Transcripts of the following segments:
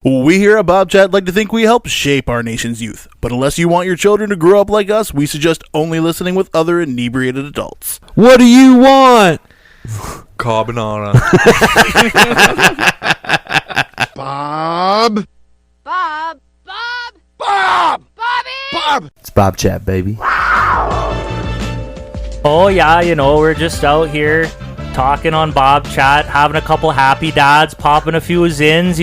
We here at Bobchat like to think we help shape our nation's youth, but unless you want your children to grow up like us, we suggest only listening with other inebriated adults. What do you want? Carbonara. Bob. Bob. Bob. Bob. Bobby. Bob. It's Bobchat Baby. Oh yeah, we're just out here talking on Bobchat, having a couple happy dads, popping a few zins,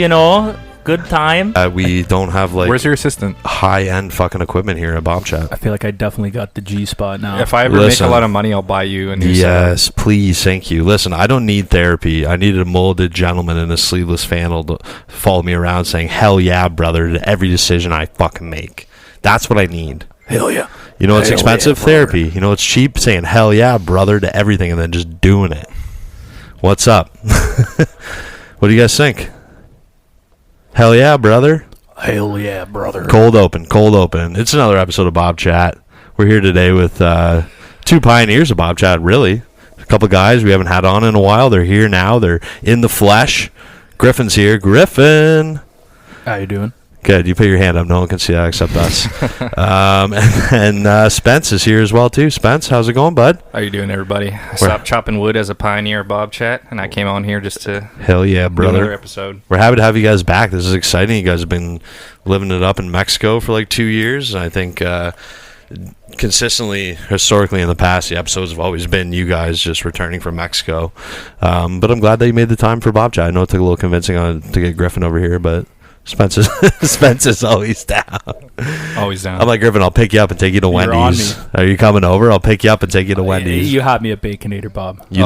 good time. We don't have Where's your assistant? high-end fucking equipment here at Bobchat. I feel like I definitely got the G spot now. If I ever make a lot of money, I'll buy you a new set. Yes, please, thank you. Listen, I don't need therapy. I needed a molded gentleman in a sleeveless flannel to follow me around saying, hell yeah, brother, to every decision I fucking make. That's what I need. Hell yeah. It's expensive therapy. It's cheap saying, hell yeah, brother, to everything and then just doing it. What's up? What do you guys think? Hell yeah, brother. Hell yeah, brother. Cold open. It's another episode of Bobchat. We're here today with two pioneers of Bobchat, really. A couple guys we haven't had on in a while. They're here now. They're in the flesh. Griffin's here. Griffin. How you doing? Good. You put your hand up. No one can see that except us. and Spence is here as well, too. Spence, how's it going, bud? How you doing, everybody? I stopped chopping wood as a pioneer of Bobchat, and I came on here just to Hell yeah, do another brother. episode. We're happy to have you guys back. This is exciting. You guys have been living it up in Mexico for like 2 years. And I think consistently, historically in the past, the episodes have always been you guys just returning from Mexico. But I'm glad that you made the time for Bobchat. I know it took a little convincing to get Griffin over here, but Spence is always down. Always down. I'm like, Griffin, I'll pick you up and take you to Wendy's. Are you coming over? I'll pick you up and take you to Wendy's. You had me a Baconator, Bob. You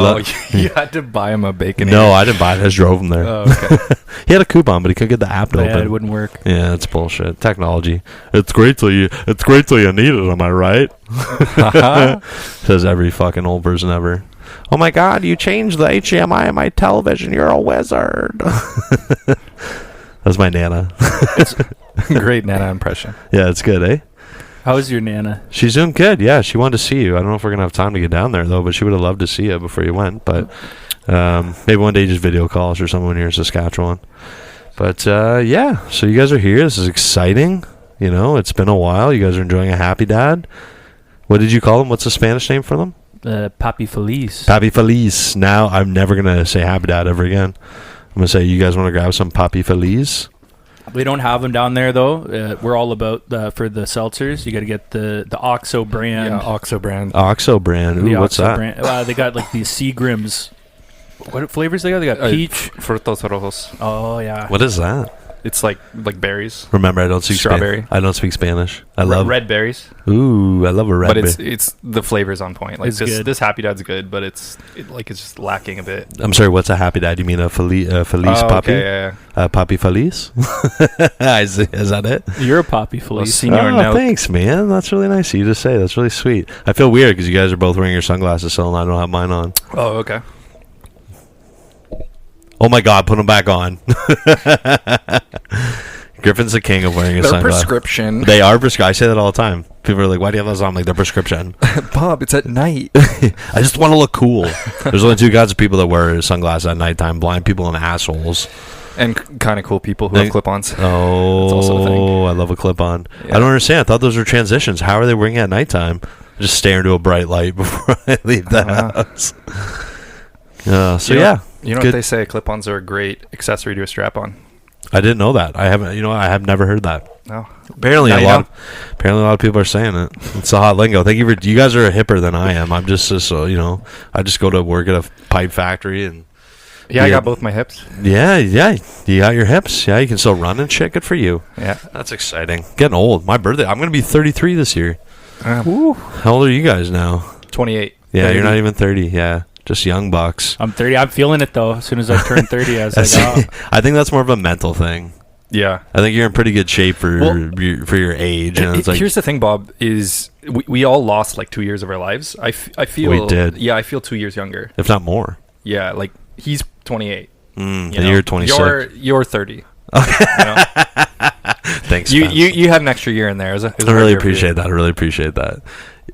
had to buy him a bacon. No, I didn't buy it. I just drove him there. Oh, okay. He had a coupon, but he couldn't get the app to Yeah, open. it wouldn't work. Yeah, it's bullshit. Technology. It's great till you need it, am I right? Says every fucking old person ever. Oh my god, you changed the HDMI on my television. You're a wizard. That's my Nana. Great Nana impression. Yeah, it's good, eh? How's your Nana? She's doing good. Yeah, she wanted to see you. I don't know if we're going to have time to get down there, though, but she would have loved to see you before you went. But maybe one day just video calls or someone here in Saskatchewan. But, yeah, so you guys are here. This is exciting. It's been a while. You guys are enjoying a happy dad. What did you call them? What's the Spanish name for them? Papi Feliz. Papi Feliz. Now, I'm never going to say happy dad ever again. I'm going to say, you guys want to grab some Papi Feliz? We don't have them down there, though. We're all about, for the seltzers, you got to get the OXO brand. Yeah, OXO brand. OXO brand. Ooh, The what's OXO that? brand. They got, like, these Seagrims. What flavors they got? They got peach. Frutos rojos. Oh, yeah. What is that? It's like berries. Remember, I don't speak Strawberry. I don't speak Spanish. I love red berries. Ooh, I love a red. But berry. it's the flavor's on point. Like It's good. this Happy Dad's good, but it's just lacking a bit. I'm sorry. What's a happy dad? You mean a Feliz Papi? Okay, yeah. Papi Feliz? is that it? You're a Papi Feliz. Senior note. Thanks, man. That's really nice of you to say. That's really sweet. I feel weird because you guys are both wearing your sunglasses still, and I don't have mine on. Oh, okay. Oh my God! Put them back on. Griffin's the king of wearing his They're sunglasses. prescription. They are prescription. I say that all the time. People are like, "Why do you have those on?" I'm like, they're prescription. Bob, it's at night. I just want to look cool. There's only two kinds of people that wear sunglasses at nighttime: blind people and assholes. And kind of cool people who have clip-ons. Oh, That's also a thing. I love a clip-on. Yeah. I don't understand. I thought those were transitions. How are they wearing it at nighttime? Just stare into a bright light before I leave the house. You know what they say? Clip-ons are a great accessory to a strap-on. I didn't know that. I haven't. I have never heard that. No. Apparently, a lot of people are saying it. It's a hot lingo. Thank you for. You guys are hipper than I am. I'm just so I just go to work at a pipe factory and. Yeah, I got both my hips. Yeah. You got your hips. Yeah, you can still run and shit. Good for you. Yeah. That's exciting. Getting old. My birthday. I'm going to be 33 this year. Woo. How old are you guys now? 28. Yeah, 30. you're not even 30. Yeah, just young bucks. I'm 30. I'm feeling it, though. As soon as I turn 30, I was like, oh. I think that's more of a mental thing. Yeah. I think you're in pretty good shape for your age. And it's like, here's the thing, Bob, is we all lost like 2 years of our lives. I feel... We did. Yeah, I feel 2 years younger. if not more. Yeah, like he's 28. And you're 26. You're 30. Thanks. You had an extra year in there. I really appreciate that. I really appreciate that.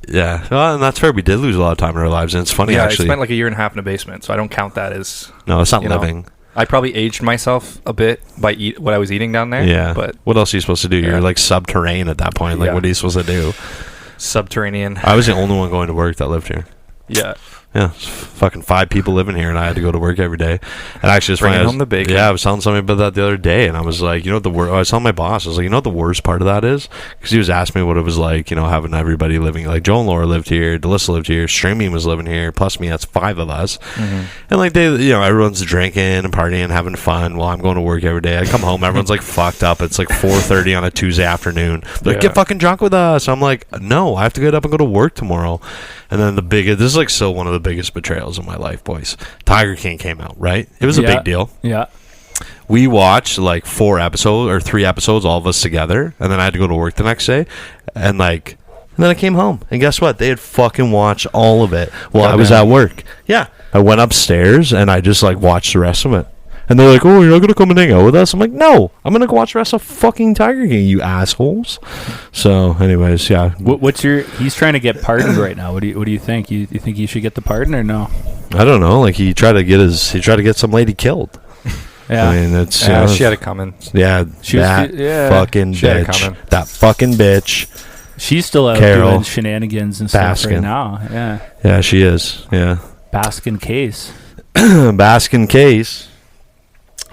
Yeah, well, and that's fair. We did lose a lot of time in our lives, and it's funny Yeah, actually. I spent like a year and a half in a basement, so I don't count that as... No, it's not you know. living. I probably aged myself a bit by what I was eating down there. Yeah. But what else are you supposed to do? Yeah. You're like subterranean at that point. Like, Yeah. what are you supposed to do? subterranean. I was the only one going to work that lived here. Yeah. Yeah, fucking 5 people living here, and I had to go to work every day. And actually, it's funny. Bringing home the bacon. Yeah, I was telling somebody about that the other day, and I was like, you know what I was telling my boss, I was like, you know what the worst part of that is? Because he was asking me what it was like, having everybody living. Like, Joe and Laura lived here, Delissa lived here, Streaming was living here, plus me, that's 5 of us. Mm-hmm. And like, everyone's drinking and partying and having fun while I'm going to work every day. I come home, everyone's like fucked up. It's like 4:30 on a Tuesday afternoon. They're like, get fucking drunk with us. I'm like, no, I have to get up and go to work tomorrow. And then this is like still one of the biggest betrayals in my life, boys. Tiger King came out, right? It was a big deal. Yeah. We watched like 3 episodes, all of us together, and then I had to go to work the next day, and then I came home, and guess what? They had fucking watched all of it while I was at work. Yeah, I went upstairs and I just like watched the rest of it. And they're like, "Oh, you're not gonna come and hang out with us?" I'm like, "No, I'm gonna go watch the rest of fucking Tiger King, you assholes." So, anyways, yeah. He's trying to get pardoned right now. What do you think? You think he should get the pardon or no? I don't know. Like he tried to get some lady killed. Yeah, I mean, it's she had it coming. Yeah, fucking bitch. That fucking bitch. She's still out Carol, doing shenanigans and stuff Baskin. right now. Yeah. Yeah, she is. Yeah. Baskin case. Baskin case.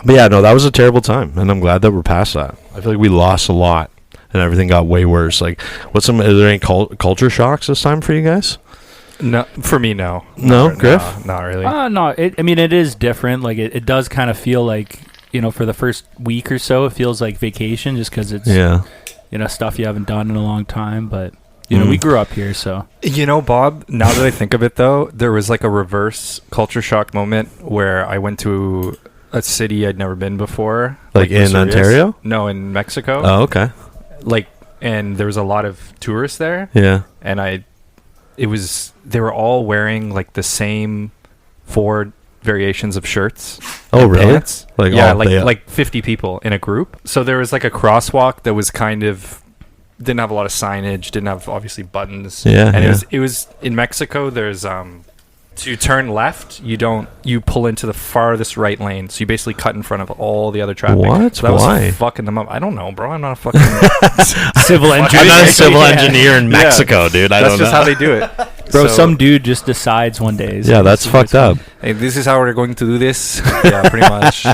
But yeah, no, that was a terrible time, and I'm glad that we're past that. I feel like we lost a lot, and everything got way worse. Like, are there any culture shocks this time for you guys? No, for me, no. No, Griff? Not really. No. It is different. Like, it does kind of feel like, for the first week or so, it feels like vacation just because it's, stuff you haven't done in a long time. But, we grew up here, so. Bob, now that I think of it, though, there was like a reverse culture shock moment where I went to a city I'd never been before. Like in Ontario? No, in Mexico. Oh, okay. And there was a lot of tourists there. Yeah. And they were all wearing like the same 4 variations of shirts. Oh, really? Pants. Like 50 people in a group. So there was like a crosswalk that was didn't have a lot of signage, didn't have obviously buttons. Yeah. And it was in Mexico. There's to turn left, you pull into the farthest right lane. So you basically cut in front of all the other traffic. What? So that Why? was fucking them up. I don't know, bro. I'm not a fucking civil engineer. I'm not a civil engineer in Mexico, dude. That's just how they do it. Bro, some dude just decides one day. Yeah, that's fucked up. Hey, this is how we're going to do this. Yeah, pretty much.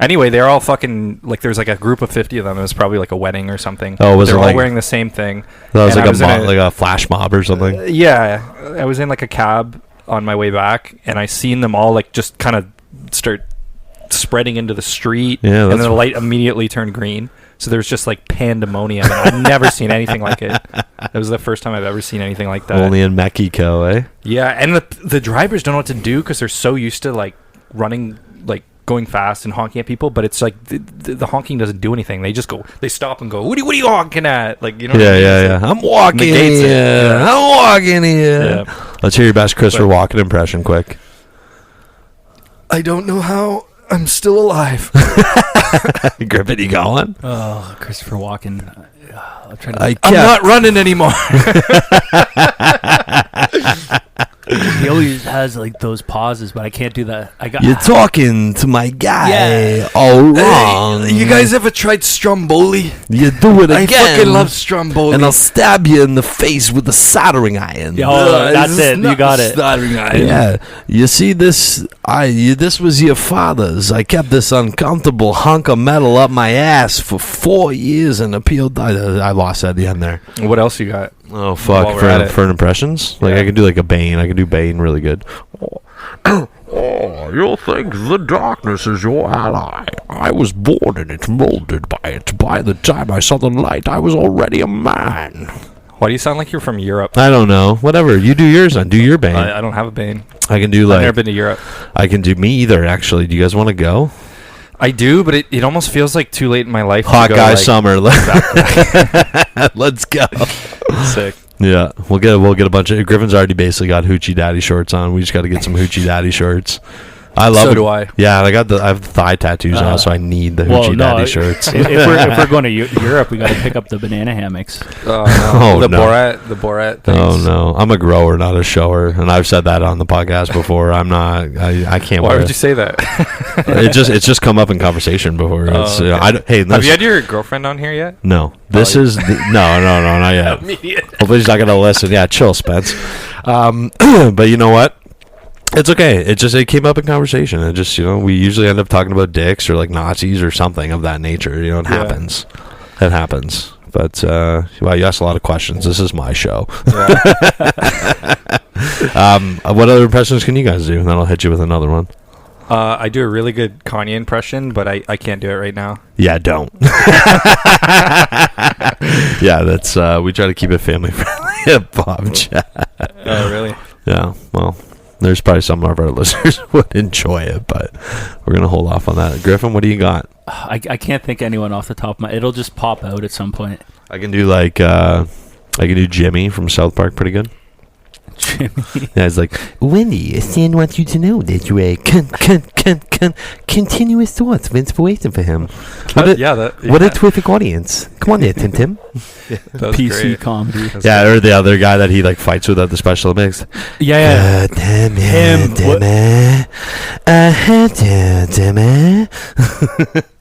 Anyway, they're all fucking there's like a group of 50 of them. It was probably like a wedding or something. Oh, was it they're all like wearing the same thing? That was like a flash mob or something. Yeah, I was in like a cab on my way back, and I seen them all like just kind of start spreading into the street. Yeah, and then the light immediately turned green. So there's just like pandemonium. And I've never seen anything like it. It was the first time I've ever seen anything like that. Only in Mexico, eh? Yeah, and the drivers don't know what to do because they're so used to like running, like going fast and honking at people. But it's like the honking doesn't do anything. They stop and go, what are you honking at? Like, Yeah. I'm walking here. Yeah. I'm walking here. Yeah. Let's hear your best Christopher Walken impression, quick. I don't know how I'm still alive. Griffin, you got one? Oh, Christopher Walken. I'm not running anymore. He always has like those pauses, but I can't do that. You're talking to my guy all wrong. Hey, you guys ever tried Stromboli? You do it again. I fucking love Stromboli. And I'll stab you in the face with a soldering iron. Yeah, that's it. You got it. Soldering iron. Yeah. You see this? This was your father's. I kept this uncomfortable hunk of metal up my ass for 4 years and appealed. I lost at the end there. What else you got? Oh fuck! For impressions, I can do like a Bane. I can do Bane really good. Oh, you think the darkness is your ally? I was born in it, molded by it. By the time I saw the light, I was already a man. Why do you sound like you're from Europe? I don't know. Whatever. You do yours then. Do your Bane. I don't have a Bane. I can do I've never been to Europe. I can do me either. Actually, do you guys want to go? I do, but it almost feels like too late in my life. Hot guy summer. Let's go. Sick. Yeah, we'll get a bunch of. Griffin's already basically got hoochie daddy shorts on. We just got to get some hoochie daddy shorts. I love So it. do I. Yeah, I have thigh tattoos now, so I need the Hoochie Daddy shirts. if we're going to Europe, we got to pick up the banana hammocks. Oh, no. Oh, the no. Borat things. Oh no, I'm a grower, not a shower, and I've said that on the podcast before. I'm not. I can't. Why wear would it. you say that? It's just come up in conversation before. It's, okay. hey, Have you had your girlfriend on here yet? No, this is no, not yet. Hopefully she's not gonna listen. Yeah, chill, Spence. But you know what? It's okay. It came up in conversation. It just, we usually end up talking about dicks or like Nazis or something of that nature. It happens. It happens. But well, you asked a lot of questions. This is my show. What other impressions can you guys do? And then I'll hit you with another one. I do a really good Kanye impression, but I can't do it right now. Yeah, don't. Yeah, that's we try to keep it family friendly at Bobchat. Oh, really? Yeah, well, there's probably some of our listeners would enjoy it, but we're gonna hold off on that. Griffin, what do you got? I can't think anyone off the top of my. It'll just pop out at some point. I can do I can do Jimmy from South Park pretty good. Jimmy. Yeah, it's like, Wendy, Stan wants you to know that you're a continuous source of inspiration for him. What a terrific audience. Come on there, Tim. PC great. comedy. Yeah, or the other guy that he fights with at the Special Olympics. Yeah. Him.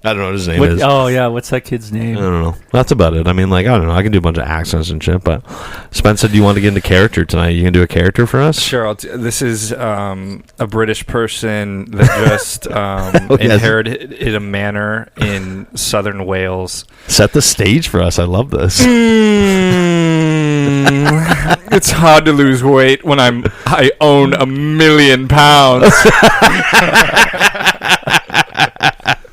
I don't know what his name is. Oh yeah, what's that kid's name? I don't know. That's about it. I mean, I don't know. I can do a bunch of accents and shit, but Spence said, do you want to get into character tonight? You can do a character for us? Sure. This is a British person that just inherited a manor in southern Wales. Set the stage for us. I love this. It's hard to lose weight when I own £1 million.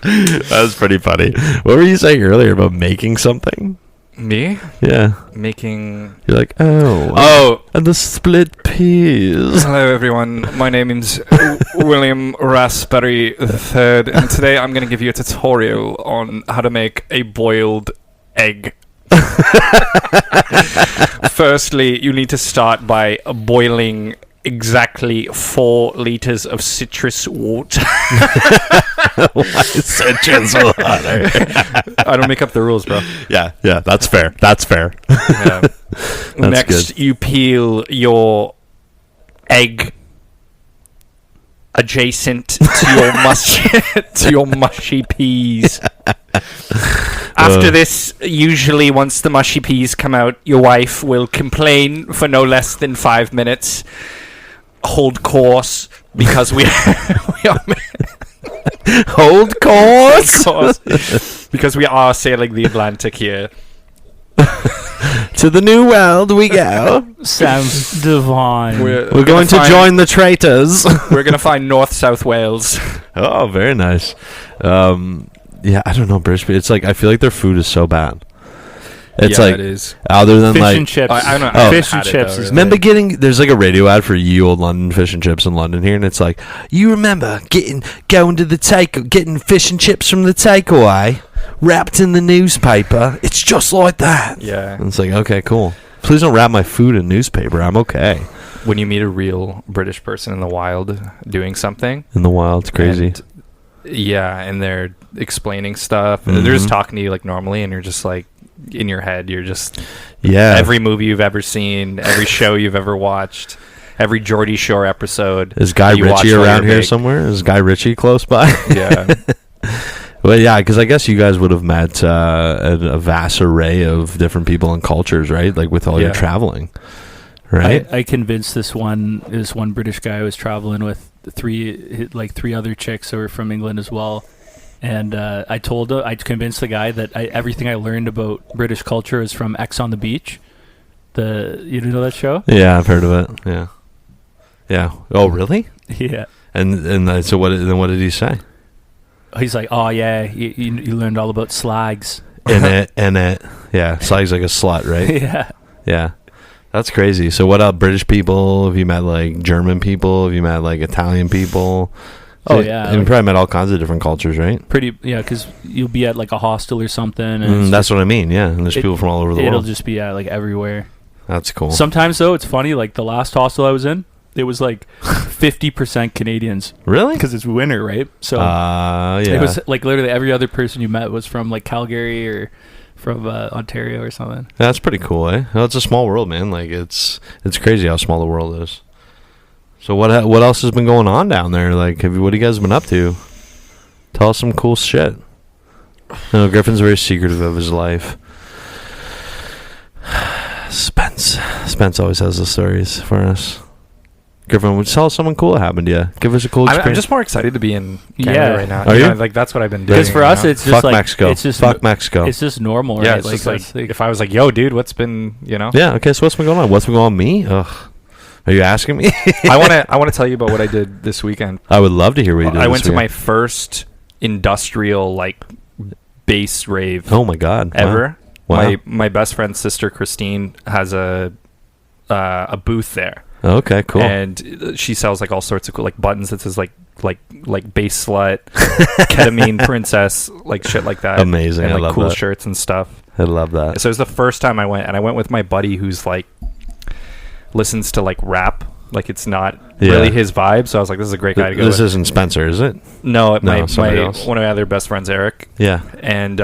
That was pretty funny. What were you saying earlier about making something? Me? Yeah. Making... You're like, and the split peas. Hello, everyone. My name is William Raspberry III, and today I'm going to give you a tutorial on how to make a boiled egg. Firstly, you need to start by boiling exactly 4 liters of citrus water. Citrus water. I don't make up the rules, bro. Yeah, that's fair. Yeah. Next, good. you peel your egg adjacent to your mushy peas. After this, usually once the mushy peas come out, your wife will complain for no less than 5 minutes. Hold course, because we are Hold course. because we are sailing the Atlantic here. To the new world we go. Sounds divine. We're going to join the traitors. We're going to find North-South Wales. Oh, very nice. Yeah, I don't know, British. It's I feel like their food is so bad. It's it is. Other than Fish and chips. I don't know. Oh. Fish and chips is Remember there's a radio ad for Ye Old London Fish and Chips in London here, and it's like, you remember getting fish and chips from the takeaway, wrapped in the newspaper. It's just like that. Yeah. And it's like, okay, cool. Please don't wrap my food in newspaper. I'm okay. When you meet a real British person in the wild doing something. In the wild, it's crazy. And they're explaining stuff. They're just talking to you like normally, and you're just like, in your head, you're just... Yeah. Every movie you've ever seen, every show you've ever watched, every Geordie Shore episode. Is Guy Ritchie around here somewhere? Is Guy Ritchie close by? Yeah. Well, yeah, because I guess you guys would have met a vast array of different people and cultures, right? With all your traveling, right? I convinced this one British guy I was traveling with three other chicks that were from England as well. And I convinced the guy that everything I learned about British culture is from X on the Beach. You know that show? Yeah, I've heard of it. Yeah. Yeah. Oh, really? Yeah. And so what did he say? He's like, oh yeah, you learned all about slags. In it. Yeah, slag's like a slut, right? Yeah. Yeah. That's crazy. So what up, British people? Have you met German people? Have you met Italian people? Oh yeah, you probably met all kinds of different cultures, right? Because you'll be at a hostel or something. And that's what I mean. Yeah, and there's people from all over the world. It'll just be everywhere. That's cool. Sometimes though, it's funny. The last hostel I was in, it was like 50% Canadians. Really? Because it's winter, right? So yeah. it was like literally every other person you met was from like Calgary or from Ontario or something. That's pretty cool, eh? Well, it's a small world, man. Like it's crazy how small the world is. So what else has been going on down there? Like, what have you guys been up to? Tell us some cool shit. No, Griffin's very secretive of his life. Spence always has the stories for us. Griffin, would you tell us something cool that happened to you? Give us a cool experience. I'm just more excited to be in Canada right now. Are you? Like, that's what I've been doing. Because for us, it's just fuck like Mexico. It's just fuck Mexico. It's just normal, yeah, right? it's just like if I was like, "Yo, dude, what's been?" Yeah. Okay. So what's been going on? What's been going on with me? Ugh. Are you asking me? I want to tell you about what I did this weekend. I would love to hear what you did. I went to my first industrial like bass rave. Oh my god! Ever. Wow. My best friend's sister Christine has a booth there. Okay, cool. And she sells like all sorts of cool like buttons that says like bass slut, ketamine princess, like shit like that. Amazing. And I like love cool that. shirts and stuff. I love that. So it was the first time I went, and I went with my buddy who's like listens to like rap. Like it's not really his vibe, so I was like, "This is a great guy to go." This with. isn't Spencer, is it? No, somebody my else. one of my other best friends, Eric. Yeah. And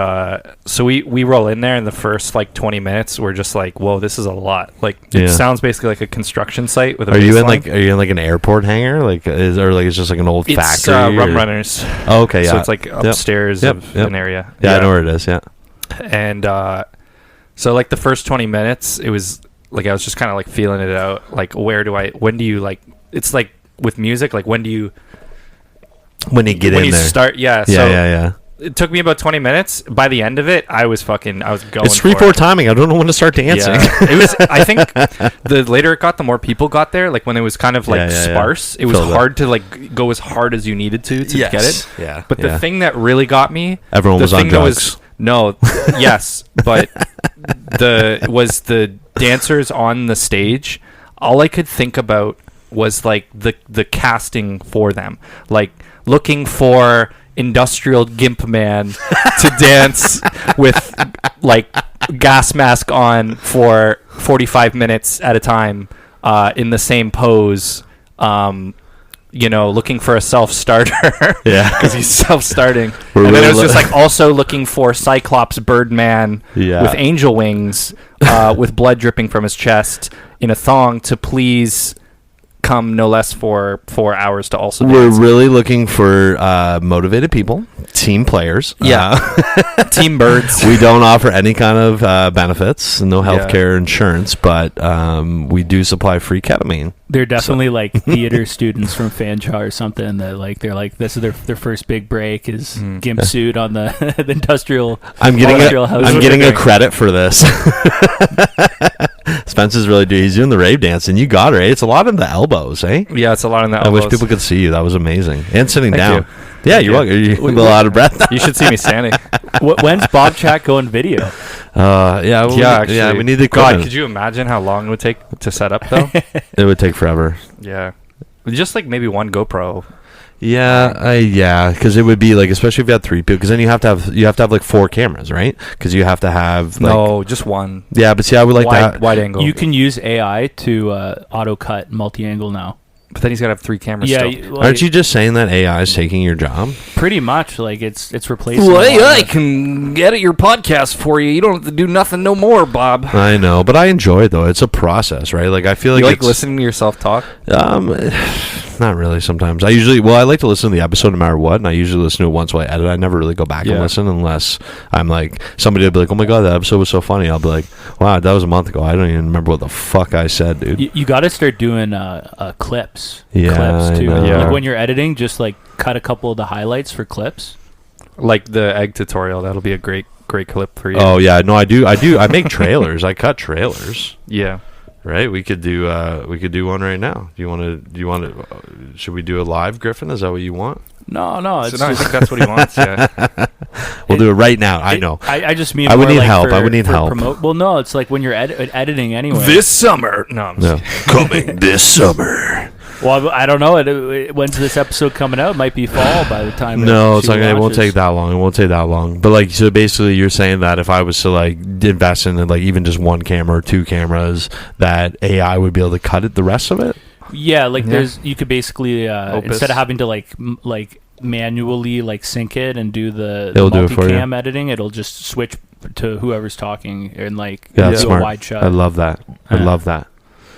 so we roll in there, and the first like 20 minutes, we're just like, "Whoa, this is a lot!" Like it sounds basically like a construction site with a. Are you in baseline. like an airport hangar? Like it's just like an old factory? It's Rum Runners. Oh, okay, yeah. So it's like upstairs of an area. Yeah, I know where it is. Yeah. And so like the first 20 minutes, it was like I was just kind of like feeling it out. Like when do you like? It's like with music, like when you get in there. Start, yeah. Yeah. It took me about 20 minutes. By the end of it, I was going. It's 3/4 timing. I don't know when to start dancing. Yeah. It was. I think the later it got, the more people got there. Like when it was kind of like sparse, it was hard to like go as hard as you needed to get it. Yeah. But the thing that really got me, everyone was on drugs. Yes, but the dancers on the stage. All I could think about was like the casting for them, like looking for industrial gimp man to dance with like gas mask on for 45 minutes at a time in the same pose, looking for a self-starter because he's self-starting. And then it was just like also looking for Cyclops Birdman with angel wings with blood dripping from his chest in a thong to please come no less for 4 hours to also dance. We're really looking for motivated people, team players. Team birds. We don't offer any kind of benefits, no healthcare insurance, but we do supply free ketamine. They're definitely like theater students from Fancha or something that like they're like this is their first big break is gimp suit on the, the industrial. I'm getting a credit for this. Spencer's he's doing the rave dancing. You got it, right? It's a lot in the elbows, eh? Yeah, it's a lot in the elbows. I wish people could see you. That was amazing. And sitting down. You. Yeah, you're welcome. You're a little out of breath. You should see me standing. When's Bobchat going video? Actually, we need the God, could you imagine how long it would take to set up, though? It would take forever. Yeah. Just like maybe one GoPro. Yeah, because it would be like, especially if you had 3 people, because then you have to have like 4 cameras, right? Because you have to have like, no, just one. Yeah, but see, I would like that wide angle. You can use AI to auto cut multi-angle now. But then he's got to have 3 cameras. Still. Aren't you just saying that AI is taking your job? Pretty much, like it's replacing. Well, AI can edit your podcast for you. You don't have to do nothing no more, Bob. I know, but I enjoy it though. It's a process, right? Like I feel like you like listening to yourself talk. Not really. Sometimes I like to listen to the episode no matter what, and I usually listen to it once while I edit. I never really go back and listen unless I'm like somebody will be like, "Oh my god, that episode was so funny." I'll be like, "Wow, that was a month ago. I don't even remember what the fuck I said, dude." You got to start doing clips. Yeah, clips too. Yeah. Like when you're editing, just like cut a couple of the highlights for clips. Like the egg tutorial, that'll be a great clip for you. Oh yeah, no, I do. I make trailers. I cut trailers. Yeah. Right, we could do one right now. Do you want to? Should we do a live, Griffin? Is that what you want? No. I think that's what he wants. Yeah, we'll do it right now. I know. I just mean I would more need like help. I would need help. Well, no, it's like when you're editing anyway. This summer, no. Coming this summer. Well, I don't know. When's this episode coming out? It might be fall by the time. No, it's like it won't take that long. It won't take that long. But like, so basically, you're saying that if I was to like invest in like even just 1 camera or 2 cameras, that AI would be able to cut it, the rest of it. Yeah, like Yeah. there's you could basically instead of having to like manually like sync it and do the It'll do it for you. multicam editing, it'll just switch to whoever's talking and like Yeah, that's do smart. a wide shot. I love that. I Yeah. love that.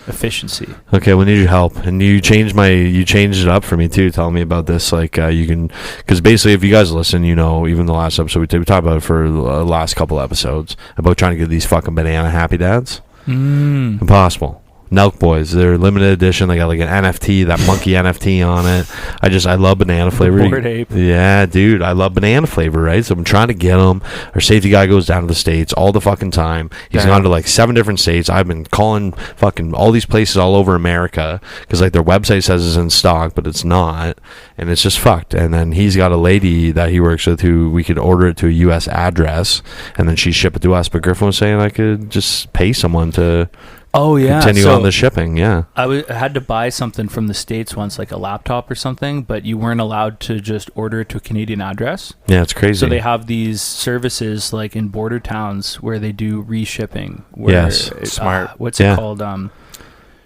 Efficiency. Okay, we need your help, and you changed it up for me too. Telling me about this, like you can, because basically, if you guys listen, you know, even the last episode we talked about it for the last couple episodes about trying to get these fucking banana happy dads. Impossible. Nelk Boys, they're limited edition. They got like an NFT, that monkey NFT on it. I love banana flavor. Bored ape. Yeah, dude, I love banana flavor, right? So I'm trying to get them. Our safety guy goes down to the States all the fucking time. He's gone to like 7 different states. I've been calling fucking all these places all over America because like their website says it's in stock, but it's not. And it's just fucked. And then he's got a lady that he works with who we could order it to a U.S. address and then she ship it to us. But Griffin was saying I could just pay someone to continue on the shipping. Yeah, I had to buy something from the States once, like a laptop or something, but you weren't allowed to just order it to a Canadian address. Yeah, it's crazy. So they have these services like in border towns where they do reshipping. Where Yes. Smart. What's it called?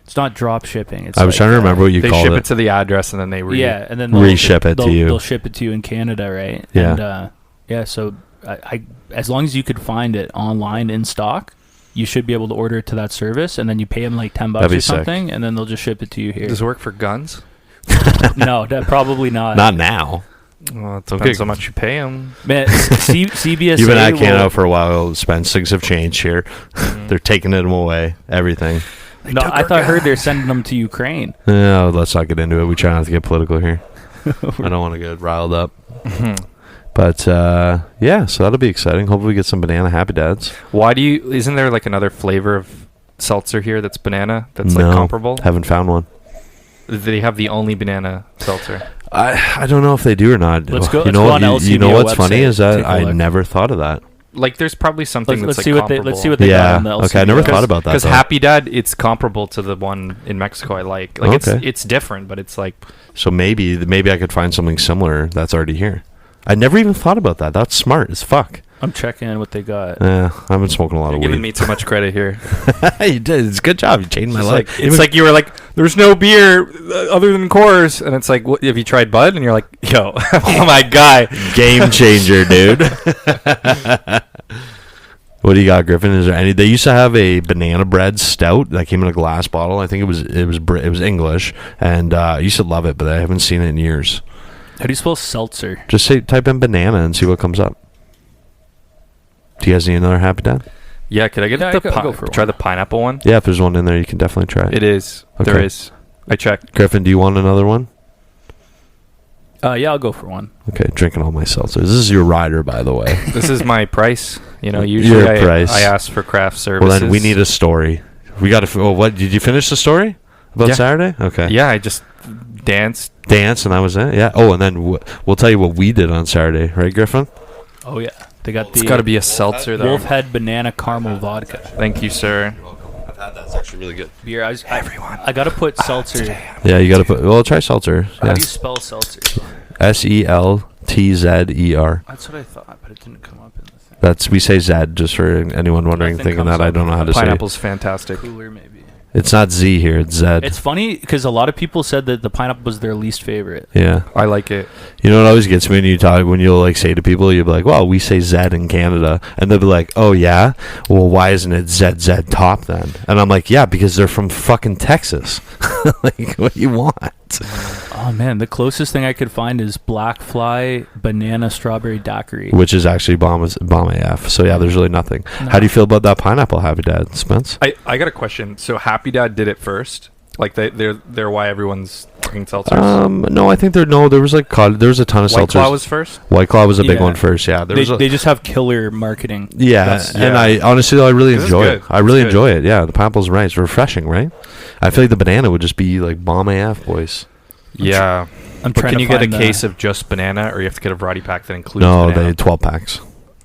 It's not drop shipping. It's I was trying to remember what you They called ship it. it to the address and then they and then Reship it to you. They'll ship it to you in Canada, right? Yeah. And so I as long as you could find it online in stock, you should be able to order it to that service, and then you pay them like $10 That'd be or something, and then they'll just ship it to you here. Does it work for guns? No, probably not. Not now. Well, it depends how much you pay them. Man, CBSA. You've been at Canada for a while. Spence, things have changed here. They're taking it away. Everything. No, I heard they're sending them to Ukraine. No, let's not get into it. We try not to get political here. I don't want to get riled up. But yeah, so that'll be exciting. Hopefully we get some banana happy dads. Isn't there like another flavor of seltzer here that's banana that's No, like comparable? Haven't found one. They have the only banana seltzer. I don't know if they do or not. Let's go. You know let's go what? on You know LCBO what's funny website, is that take a I look. never thought of that. Like there's probably something Let's that's see like what they comparable. let's see what they got on the LCBO. Okay, I never thought about that. Because though. Happy Dad, it's comparable to the one in Mexico. I like Okay. it's different, but it's like So maybe I could find something similar that's already here. I never even thought about that. That's smart as fuck. I'm checking what they got. Yeah, I've been smoking a lot you're of giving weed. me too much credit here. You did. It's a good job. You changed my life. It's like you were like, "There's no beer other than Coors," and it's like, "Have you tried Bud?" And you're like, "Yo, oh my guy, game changer, dude. What do you got, Griffin? Is there any? They used to have a banana bread stout that came in a glass bottle. I think it was English, and I used to love it, but I haven't seen it in years. How do you spell seltzer? Just type in banana and see what comes up. Do you guys need another Happy Dad? Yeah, could I get Yeah, I'll go for try one. the pineapple one? Yeah, if there's one in there, you can definitely try it. It is. Okay. There is. I checked. Griffin, do you want another one? Yeah, I'll go for one. Okay, drinking all my seltzers. This is your rider, by the way. This is my price. You know, Your usually price. I ask for craft services. Well, then we need a story. We got to. What did you finish the story about Yeah. Saturday? Okay. Yeah, I just danced. Dance, and that was it. Yeah. Oh, and then we'll tell you what we did on Saturday, right, Griffin? Oh yeah, they got It's the got to be a seltzer, though. Wolfhead Banana Caramel Vodka Thank you, sir. I've had that. It's actually really good. beer. I gotta put seltzer. Yeah, you got to put. Well, try seltzer. How Yeah. do you spell seltzer? SELTZER. That's what I thought, but it didn't come up in the thing. That's we say Zed just for anyone wondering, Nothing thinking comes that I up. don't know how to say. Pineapple's fantastic. Cooler maybe. It's not Z here. It's Zed. It's funny because a lot of people said that the pineapple was their least favorite. Yeah. I like it. You know what always gets me when you'll like say to people, you'll be like, well, we say Zed in Canada. And they'll be like, oh, yeah? Well, why isn't it ZZ top then? And I'm like, yeah, because they're from fucking Texas. Like, what do you want? Oh man, the closest thing I could find is Black Fly Banana Strawberry Daiquiri. Which is actually bomb AF. So, yeah, there's really nothing. No. How do you feel about that pineapple, Happy Dad, Spence? I got a question. So Happy Dad did it first? Like they're why everyone's drinking seltzers? No, I think there was like there was a ton of White seltzers. Claw was first? White Claw was a big Yeah. one first, yeah. They just have killer marketing. Yeah, and I honestly, I really This is enjoy good. it. I really It's good. enjoy it. Yeah, the pineapple's right. It's refreshing, right? I feel like the banana would just be like bomb AF, boys. Yeah. I'm But trying can to you get a find the- case of just banana, or you have to get a variety pack that includes No, banana? they 12 packs,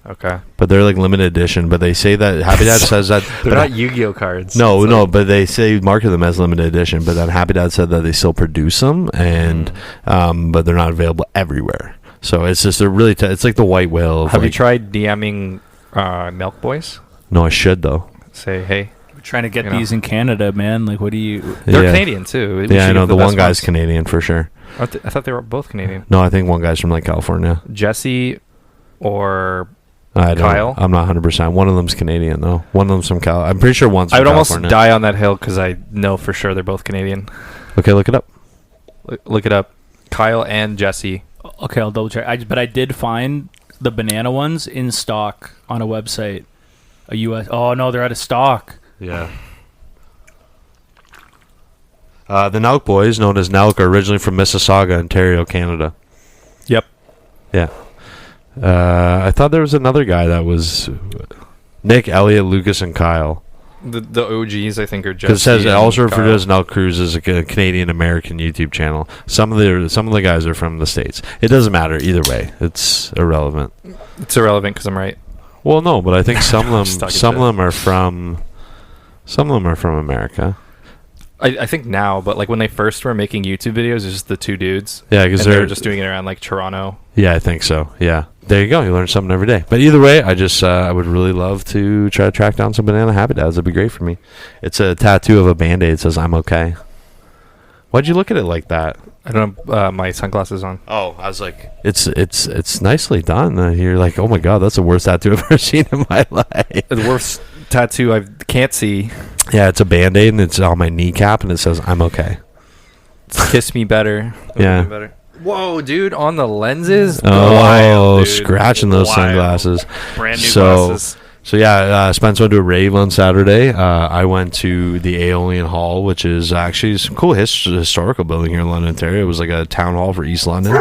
Okay. but they're like limited edition. But they say that Happy Dad says that They're but not Yu-Gi-Oh cards. No, It's no, like- but they say market them as limited edition. But then Happy Dad said that they still produce them, and but they're not available everywhere. So it's just they're really it's like the white whale. Of Have you like- tried DMing Milk Boys? No, I should though. Say, hey, Trying to get You know. these in Canada, man. Like, what do you? They're Yeah. Canadian too. We Yeah, I should know get the one best guy's ones. Canadian for sure. I thought they were both Canadian. No, I think one guy's from like California. Jesse or I don't Kyle? I'm not 100%. One of them's Canadian though. One of them's from Cal. I'm pretty sure one's from I would California. almost die on that hill because I know for sure they're both Canadian. Okay, look it up. Look it up. Kyle and Jesse. Okay, I'll double check. But I did find the banana ones in stock on a website. A US. Oh no, they're out of stock. Yeah. The Nelk boys, known as Nelk, are originally from Mississauga, Ontario, Canada. Yep. Yeah. I thought there was another guy that was Nick, Elliot, Lucas, and Kyle. The OGs, I think, are Jesse. Because it says and also referred to Kyle. as Nelk Cruise is a Canadian American YouTube channel. Some of the guys are from the States. It doesn't matter either way. It's irrelevant. It's irrelevant because I'm right. Well, no, but I think some of Just them talking shit. are from America. I think now, but like when they first were making YouTube videos, it's just the two dudes. Yeah, because And they're they're just doing it around like Toronto. Yeah, I think so. Yeah. There you go. You learn something every day. But either way, I just I would really love to try to track down some banana happy dads. That'd be great for me. It's a tattoo of a Band-Aid. It says I'm okay. Why'd you look at it like that? I don't have my sunglasses on. Oh, I was like, it's nicely done. You're like, oh my god, that's the worst tattoo I've ever seen in my life. The worst tattoo I can't see. Yeah, it's a Band-Aid and it's on my kneecap and it says I'm okay. Kiss me better. Yeah. Me better. Whoa, dude, on the lenses? Oh, Wild, dude. scratching those Wild. sunglasses. Brand new So- glasses. So yeah, Spence went to a rave on Saturday. I went to the Aeolian Hall, which is actually some cool historical building here in London, Ontario. It was like a town hall for East London.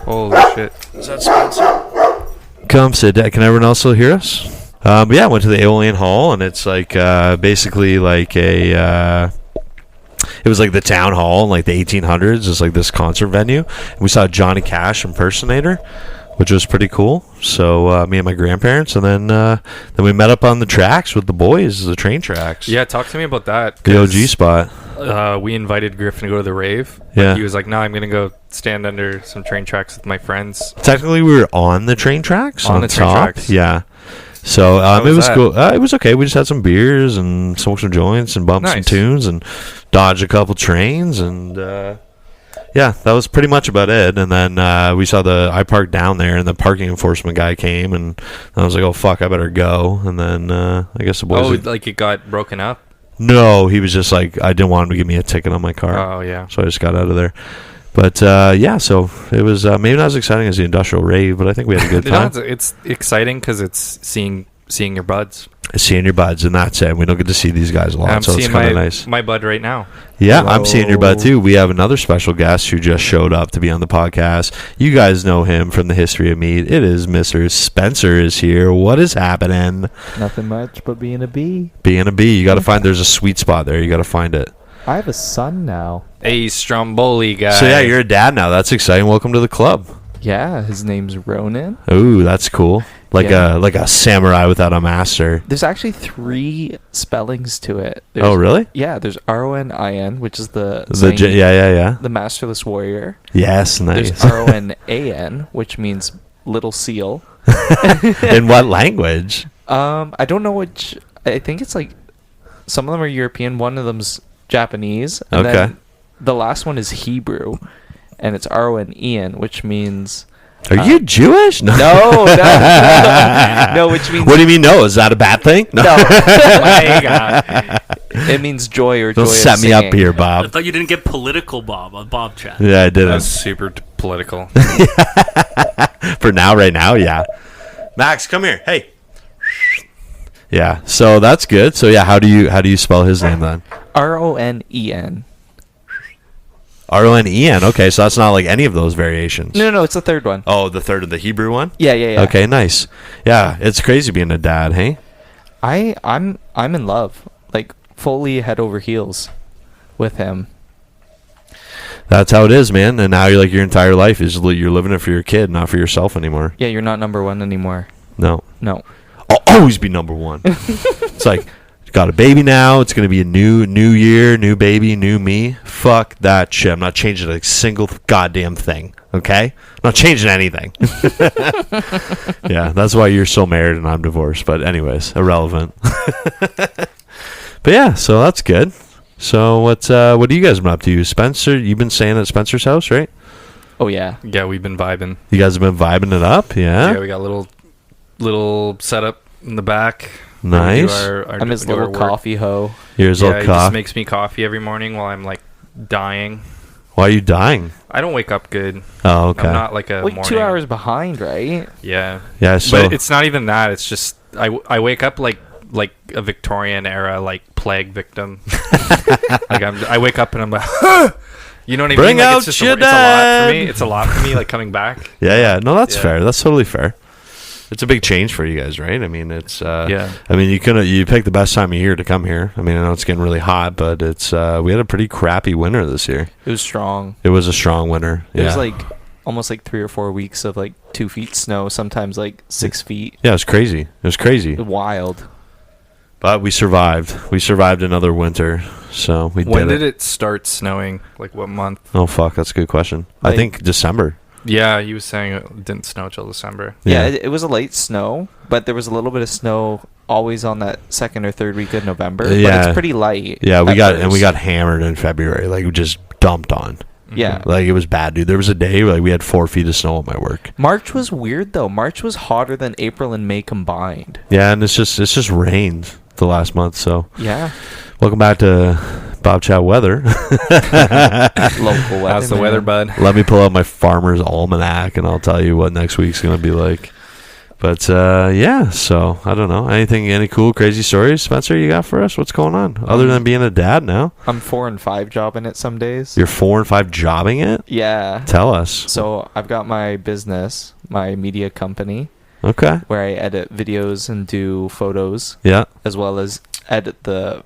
Holy shit. Is that Spencer? Come sit down. Can everyone else still hear us? But yeah, I went to the Aeolian Hall, and it's like basically like a. It was like the town hall in like the 1800s. It's like this concert venue. And we saw Johnny Cash impersonator, which was pretty cool. So me and my grandparents, and then we met up on the tracks with the boys, the train tracks. Yeah, talk to me about that. The 'cause, OG spot. we invited Griffin to go to the rave. Yeah. But he was like, no, I'm going to go stand under some train tracks with my friends. Technically, we were on the train tracks. On the train top. tracks. Yeah. So How it was was that? cool. It was okay. We just had some beers and smoked some joints and bumped some Nice. tunes and dodged a couple trains and yeah, that was pretty much about it. And then we saw I parked down there and the parking enforcement guy came and I was like, oh fuck, I better go. And then I guess the boys. Oh, like it got broken up? No, he was just like, I didn't want him to give me a ticket on my car. Oh, yeah. So I just got out of there. But yeah, so it was maybe not as exciting as the Industrial Rave, but I think we had a good time. It's exciting because it's seeing your buds. Seeing your buds, and that's it. We don't get to see these guys a lot, I'm so it's seeing kind of nice. my bud right now. Yeah, Hello. I'm seeing your bud too. We have another special guest who just showed up to be on the podcast. You guys know him from the history of meat. It is Mr. Spencer is here. What is happening? Nothing much but being a bee. Being a bee, you got to find. There's a sweet spot there. You got to find it. I have a son now. A Stromboli guy. So yeah, you're a dad now. That's exciting. Welcome to the club. Yeah, his name's Ronan. Ooh, that's cool. Like Yeah. a samurai without a master. There's actually 3 spellings to it. There's, Oh, really? Yeah, there's Ronin, which is the Yeah. the masterless warrior. Yes, nice. There's Ronan, which means little seal. In what language? I don't know which. I think it's like some of them are European. One of them's Japanese. And Okay. then the last one is Hebrew, and it's Ronan, which means. Are you Jewish? No. No, which means What do you mean? No, is that a bad thing? no. My God. It means joy or Don't joy. set of me up singing. here, I Bob. thought you didn't get political, Bob, on Bobchat. Yeah, I That didn't. was super political. For now, right now, yeah. Max, come here. Hey. Yeah. So that's good. So yeah, how do you spell his name then? Ronen. Ronen. Okay, so that's not like any of those variations. No, it's the third one. Oh, the third of the Hebrew one. Yeah. Okay, nice. Yeah, it's crazy being a dad. Hey. I'm in love, like fully head over heels with him. That's how it is, man. And now you're like your entire life is you're living it for your kid, not for yourself anymore. Yeah, you're not number one anymore. No. No. I'll always be number one. It's like, got a baby now. It's going to be a new year, new baby, new me. Fuck that shit. I'm not changing a single goddamn thing. Okay? I'm not changing anything. Yeah, that's why you're still married and I'm divorced. But anyways, irrelevant. But yeah, so that's good. So what are you guys been up to? Spencer, you've been staying at Spencer's house, right? Oh yeah. Yeah, we've been vibing. You guys have been vibing it up, yeah? Yeah, we got a little setup in the back. Nice. I'm his little coffee hoe. Here's Yeah, little he just coffee. makes me coffee every morning while I'm like dying. Why are you dying? I don't wake up good. Oh, okay. I'm not like a Like morning. 2 hours behind, right? Yeah. Yeah, so But it's not even that. It's just I wake up like a Victorian era like plague victim. Like I wake up and I'm like, you know what I Bring mean? Like, out it's just your it's a lot for dad. me. It's a lot for me. Like coming back. yeah. No, that's Yeah. fair. That's totally fair. It's a big change for you guys, right? I mean, it's Yeah. I mean, you picked the best time of year to come here. I mean, I know it's getting really hot, but it's we had a pretty crappy winter this year. It was strong. It was a strong winter. It Yeah. was like almost like 3 or 4 weeks of like 2 feet snow, sometimes like 6 feet. Yeah, it was crazy. It was crazy. Wild. But we survived. We survived another winter, so we When did did it start snowing? Like what month? Oh fuck, that's a good question. I Like- think December. Yeah, he was saying it didn't snow till December. Yeah, it was a light snow, but there was a little bit of snow always on that 2nd or 3rd week of November. But Yeah. it's pretty light. Yeah, we at got and we first. got hammered in February. Like we just dumped on. Yeah. Like it was bad, dude. There was a day like we had 4 feet of snow at my work. March was weird though. March was hotter than April and May combined. Yeah, and it's just rained the last month. So Yeah. welcome back to Bobchat Weather. Local weather. How's the weather, bud? Let me pull out my farmer's almanac and I'll tell you what next week's gonna be like. But yeah, so I don't know. Any cool, crazy stories, Spencer, you got for us? What's going on? Other than being a dad now? I'm 4 and 5 jobbing it some days. You're 4 and 5 jobbing it? Yeah. Tell us. So I've got my business, my media company, Okay. where I edit videos and do photos, Yeah. as well as edit the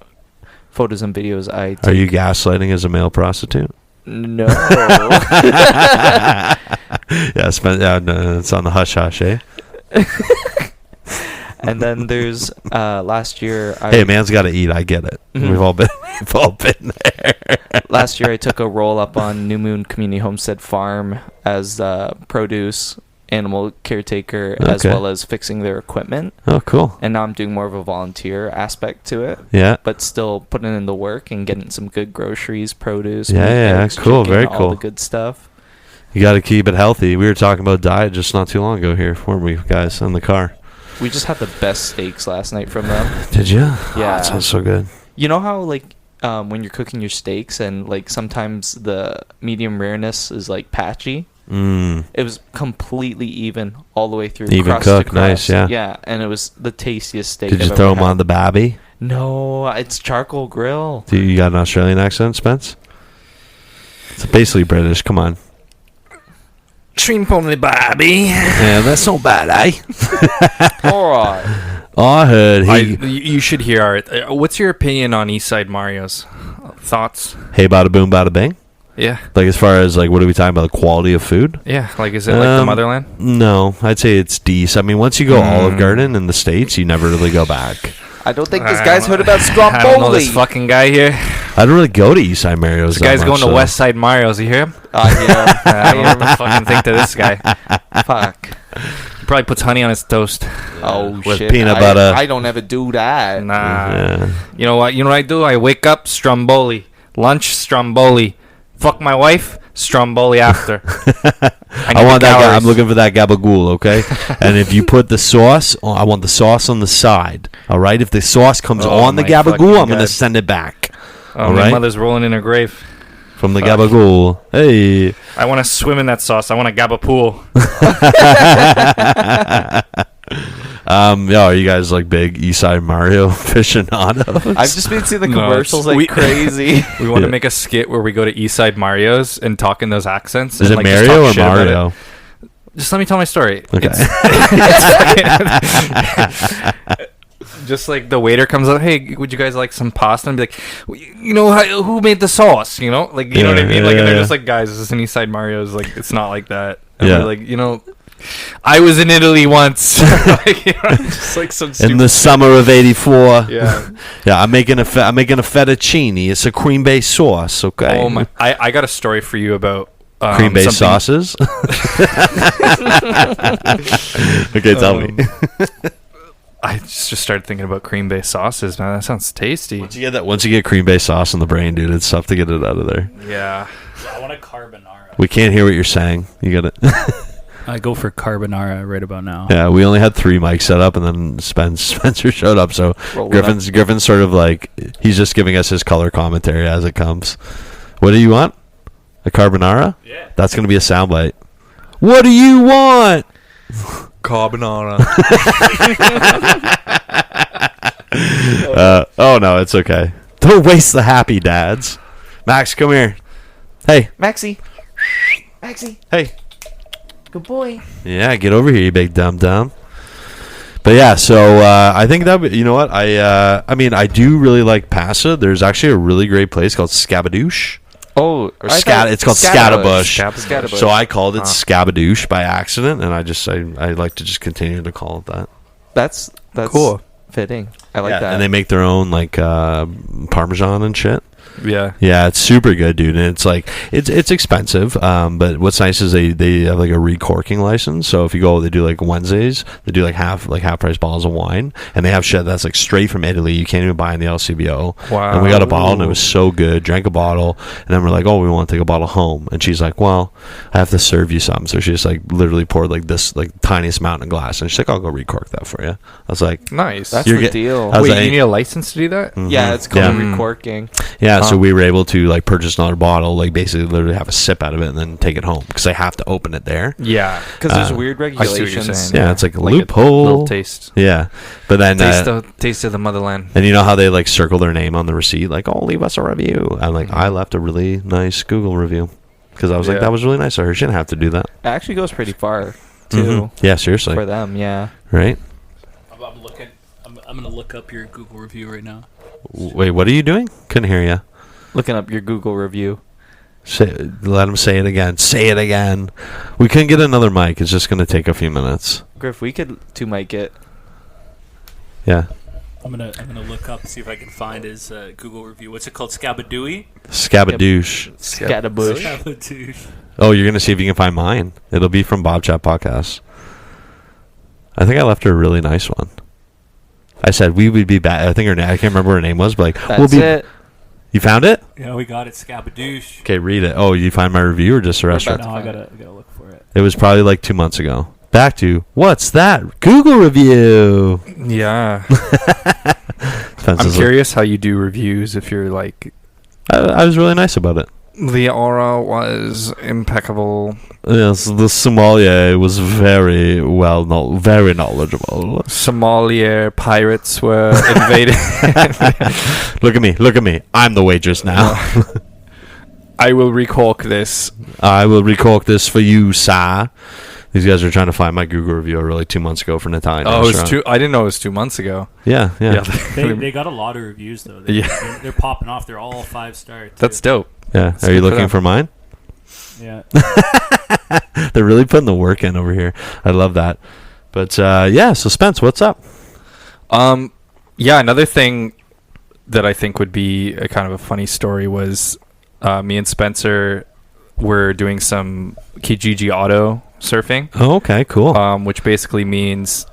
photos and videos I take. Are you gaslighting as a male prostitute? No. Yeah, no, it's on the hush hush, eh? And then there's last year Hey, man's got to eat. I get it. Mhm. We've all been there. last year I took a roll up on New Moon Community Homestead Farm as produce, animal caretaker, as Okay. well as fixing their equipment. Oh, cool. And now I'm doing more of a volunteer aspect to it, Yeah. but still putting in the work and getting some good groceries, produce. Yeah, meat, yeah, eggs, cool, chicken, very all cool. the good stuff. You got to keep it healthy. We were talking about diet just not too long ago here, weren't we, guys, in the car? We just had the best steaks last night from them. Did you? Yeah. Oh, that sounds so good. You know how like when you're cooking your steaks and like sometimes the medium rareness is like patchy? Mm. It was completely even all the way through. Even crust to cooked, nice, crust. yeah. Yeah, and it was the tastiest steak. Did you I've throw ever them had. on the babby? No, it's charcoal grill. Do you got an Australian accent, Spence? It's basically British. Come on. Shrimp on the barbie. Yeah, that's not bad, eh? All right. I heard You should hear our. What's your opinion on Eastside Mario's? Thoughts? Hey, bada boom, bada bing. Yeah. Like as far as like, what are we talking about? The quality of food? Yeah. Like, is it like the motherland? No, I'd say it's decent. I mean, once you go Olive Garden in the States, you never really go back. I don't think this guy's heard about I don't know Stromboli. this fucking guy here. I don't really go to Eastside Mario's. This guy's going to West Side Mario's. You hear him? I hear. I don't even fucking think to this guy. Fuck. He probably puts honey on his toast. Oh With shit. peanut butter. I don't ever do that. Nah. Yeah. You know what? You know what I do? I wake up, Stromboli. Lunch, Stromboli. Fuck my wife, Stromboli after. I want that guy. I'm looking for that gabagool, okay? And if you put the sauce, I want the sauce on the side. All right. If the sauce comes Oh on the my gabagool, fucking I'm gonna God. send it back Oh, all my right. mother's rolling in her grave. from the Fuck. gabagool. Hey. I want to swim in that sauce. I want a gaba pool. Yeah, are you guys like big Eastside Mario aficionados? I've just been seeing the No, commercials it's- like crazy. We want Yeah. to make a skit where we go to Eastside Mario's and talk in those accents. Is and, it like, just Mario talk or shit about it. Mario? Just let me tell my story. Okay. Just like the waiter comes up, hey, would you guys like some pasta? And be like, you know, who made the sauce? You know, like you know what I Yeah, mean. Like, and they're yeah. just like, guys, this is an Eastside Mario's. Like, it's not like that. And Yeah. we're like, you know, I was in Italy once. Like, you know, just like some In stupid. the summer of '84. Yeah. Yeah, I'm making a fettuccine. It's a cream-based sauce. Okay. Oh my! I got a story for you about Cream-based something- sauces. Okay, tell me. I just started thinking about cream-based sauces, man. That sounds tasty. Once you get cream-based sauce in the brain, dude, it's tough to get it out of there. Yeah. I want a carbonara. We can't hear what you're saying. You got it. I go for carbonara right about now. Yeah, we only had 3 mics set up, and then Spencer showed up. So Griffin's sort of like, he's just giving us his color commentary as it comes. What do you want? A carbonara? Yeah. That's going to be a soundbite. What do you want? Carbonara. Oh, no, it's okay. Don't waste the happy dads. Max, come here. Hey. Maxie. Hey. Good boy. Yeah, get over here, you big dum-dum. But yeah, so I think that, you know what? I mean, I do really like pasta. There's actually a really great place called Scabadoosh. Oh, It's called Scatabush. Scatabush. So I called it Scabadoosh by accident, and I like to just continue to call it that. That's cool. Fitting. I like that. And they make their own like Parmesan and shit. Yeah. Yeah, it's super good, dude. And it's like it's expensive, but what's nice is they have like a recorking license. So if you go, they do like Wednesdays, they do like half price bottles of wine, and they have shit that's like straight from Italy. You can't even buy in the LCBO. Wow. And we got a bottle, and it was so good. Drank a bottle, and then we're like, oh, we want to take a bottle home. And she's like, well, I have to serve you some. So she just like literally poured like this like tiniest amount in a glass, and she's like, I'll go recork that for you. I was like, Nice. That's You're the get- deal. I was Wait, like- you need a license to do that? Yeah, it's called Yeah. recorking. yeah. So we were able to like purchase another bottle, like basically literally have a sip out of it, and then take it home because they have to open it there. Yeah. Because there's weird I see what you're regulations. saying. Yeah, it's like a Like loophole. little taste. Yeah, but then Taste of the motherland. and you know how they like circle their name on the receipt, like, oh, leave us a review. I'm like, I left a really nice Google review because I was like, Yeah. that was really nice of her. She didn't have to do that. It actually goes pretty far, too, Yeah, seriously, for them, yeah. right? I'm looking. I'm gonna look up your Google review right now. Wait, what are you doing? Couldn't hear you. Looking up your Google review. Let him say it again. Say it again. We couldn't get another mic. It's just going to take a few minutes. Griff, we could two-mic it. Yeah. I'm gonna look up, see if I can find his Google review. What's it called? Scabadooey? Scabadoosh. Scatabush. Scabadoosh. Oh, you're going to see if you can find mine. It'll be from Bobchat Podcast. I think I left her a really nice one. I said we would be back. I think I can't remember what her name was, but like, That's we'll be. it. You found it? Yeah, we got it. Scabadoosh. Okay, read it. Oh, you find my review or just the restaurant? No, I gotta look for it. It was probably like 2 months ago. Back to what's that? Google review. Yeah. Spence I'm is curious how you do reviews if you're like, I was really nice about it. the aura was impeccable. Yes, the sommelier was very very knowledgeable. Somalia pirates were invading. Look at me. I'm the waitress now. I will recork this. I will recork this for you, sir. These guys are trying to find my Google review really 2 months ago for an Italian Oh, it was restaurant. I didn't know it was 2 months ago. Yeah. They got a lot of reviews though. They're popping off. They're all 5-star. too. That's dope. Yeah. That's Are you good for looking them. for mine? Yeah. They're really putting the work in over here. I love that. But yeah, so Spence, what's up? Yeah, another thing that I think would be a kind of a funny story was me and Spencer were doing some Kijiji auto surfing, Oh, okay, cool. which basically means,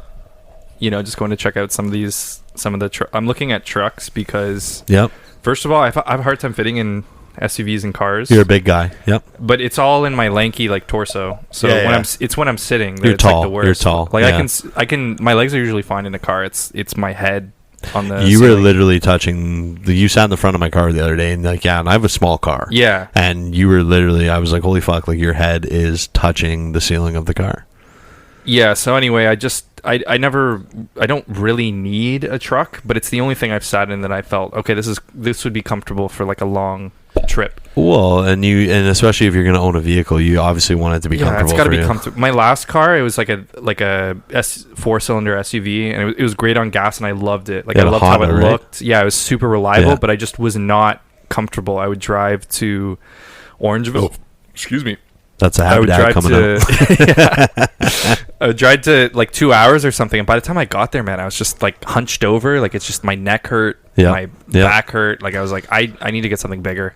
just going to check out some of the I'm looking at trucks because, Yep. first of all, I have a hard time fitting in SUVs and cars. You're a big guy. Yep. But it's all in my lanky torso. So Yeah, when yeah. when I'm sitting, that You're it's tall. like the worst. You're tall. Like Yeah. I can my legs are usually fine in the car. It's my head on the You were ceiling. literally touching you sat in the front of my car the other day and like, yeah, and I have a small car. Yeah. And you were literally, I was like, holy fuck, like your head is touching the ceiling of the car. Yeah, so anyway, I don't really need a truck, but it's the only thing I've sat in that I felt, okay, this would be comfortable for like a long trip. Well, and especially if you're going to own a vehicle, you obviously want it to be comfortable. It's got to for be you. comfortable. My last car, it was like a 4-cylinder SUV, and it was great on gas, and I loved it. Like You I had a loved how it Honda, right? looked. Yeah, it was super reliable, Yeah. but I just was not comfortable. I would drive to Orangeville. Excuse me. That's a I happy would dad drive coming to up. I would drive to like 2 hours or something, and by the time I got there, man, I was just like hunched over. Like it's just my neck hurt, Yeah. my Yeah. back hurt. Like I was like, I need to get something bigger.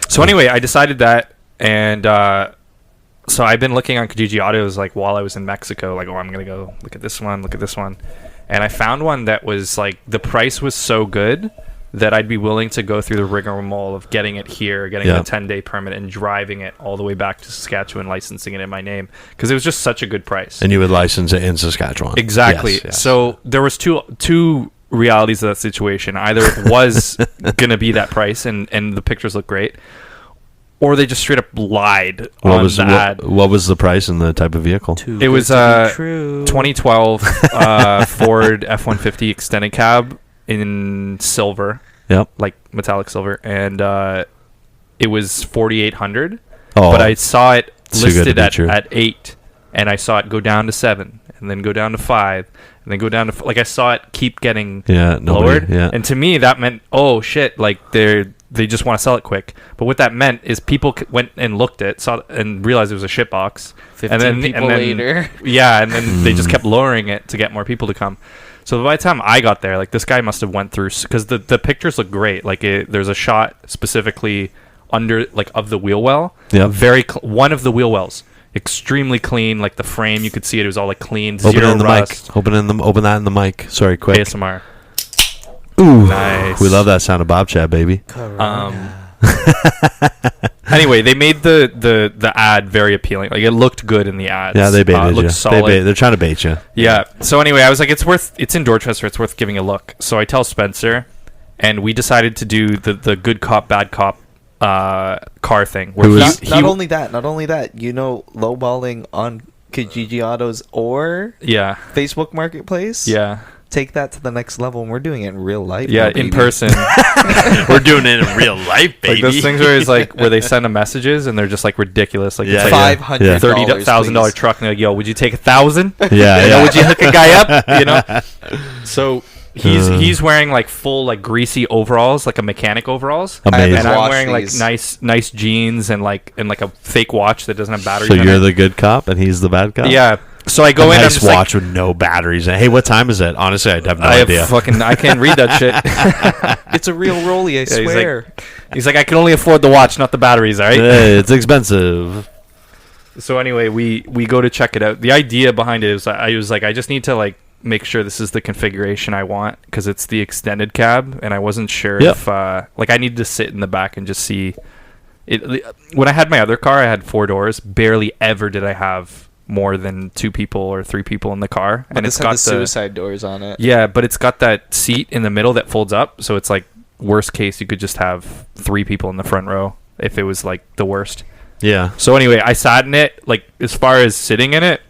So anyway, I decided that, and so I've been looking on Kijiji Autos like while I was in Mexico. Like, oh, I'm gonna go look at this one, and I found one that was like the price was so good that I'd be willing to go through the rigmarole of getting it here, getting the 10-day permit, and driving it all the way back to Saskatchewan, licensing it in my name, because it was just such a good price. And you would license it in Saskatchewan. Exactly. Yes. So there was two realities of that situation. Either it was going to be that price, and the pictures look great, or they just straight up lied on the ad. What was the price and the type of vehicle? It was 2012 Ford F-150 extended cab in silver. Yep. Like metallic silver, and it was 4,800. Oh, but I saw it listed at 8, and I saw it go down to 7, and then go down to 5, and then go down to like I saw it keep getting lowered. Yeah. And to me that meant, oh shit, like they just want to sell it quick. But what that meant is people went and looked at, saw and realized it was a shit box. 15 people later. Yeah, and then they just kept lowering it to get more people to come. So by the time I got there, like this guy must have went through, because the pictures look great. Like there's a shot specifically under like of the wheel well. Yeah. One of the wheel wells, extremely clean. Like the frame, you could see it was all like clean, Open zero it in the rust. mic. Open that in the mic. Sorry, quick. ASMR. Ooh, nice. We love that sound of Bobchat Baby. Anyway, they made the ad very appealing. Like it looked good in the ads. Yeah, they baited it looked you. solid. They're trying to bait you. Yeah. So anyway, I was like, it's in Dorchester. It's worth giving a look. So I tell Spencer, and we decided to do the good cop, bad cop car thing. Where not only that, lowballing on Kijiji Autos or Facebook Marketplace. Yeah. Take that to the next level, and we're doing it in real life. Yeah, in person. We're doing it in real life, baby. Like those things where it's like where they send them messages and they're just like ridiculous. Like it's like $500, $30,000 truck, and they're like, yo, would you take 1,000? Yeah. Would you hook a guy up? You know. So he's wearing like full like greasy overalls, like a mechanic overalls. Amazing. And I'm wearing like nice jeans and like a fake watch that doesn't have batteries. So you're the good cop and he's the bad cop. Yeah. So I go in. Nice watch with no batteries. Hey, what time is it? Honestly, I have no idea. I can't read that shit. It's a real rollie, I swear. He's like, I can only afford the watch, not the batteries. All right. Hey, it's expensive. So anyway, we go to check it out. The idea behind it is I was like, I just need to like make sure this is the configuration I want, because it's the extended cab, and I wasn't sure if like I needed to sit in the back and just see it. When I had my other car, I had 4 doors. Barely ever did I have more than 2 people or 3 people in the car, but and it's got the suicide doors on it. Yeah, but it's got that seat in the middle that folds up, so it's like worst case you could just have 3 people in the front row if it was like the worst. Yeah. So anyway, I sat in it. Like as far as sitting in it,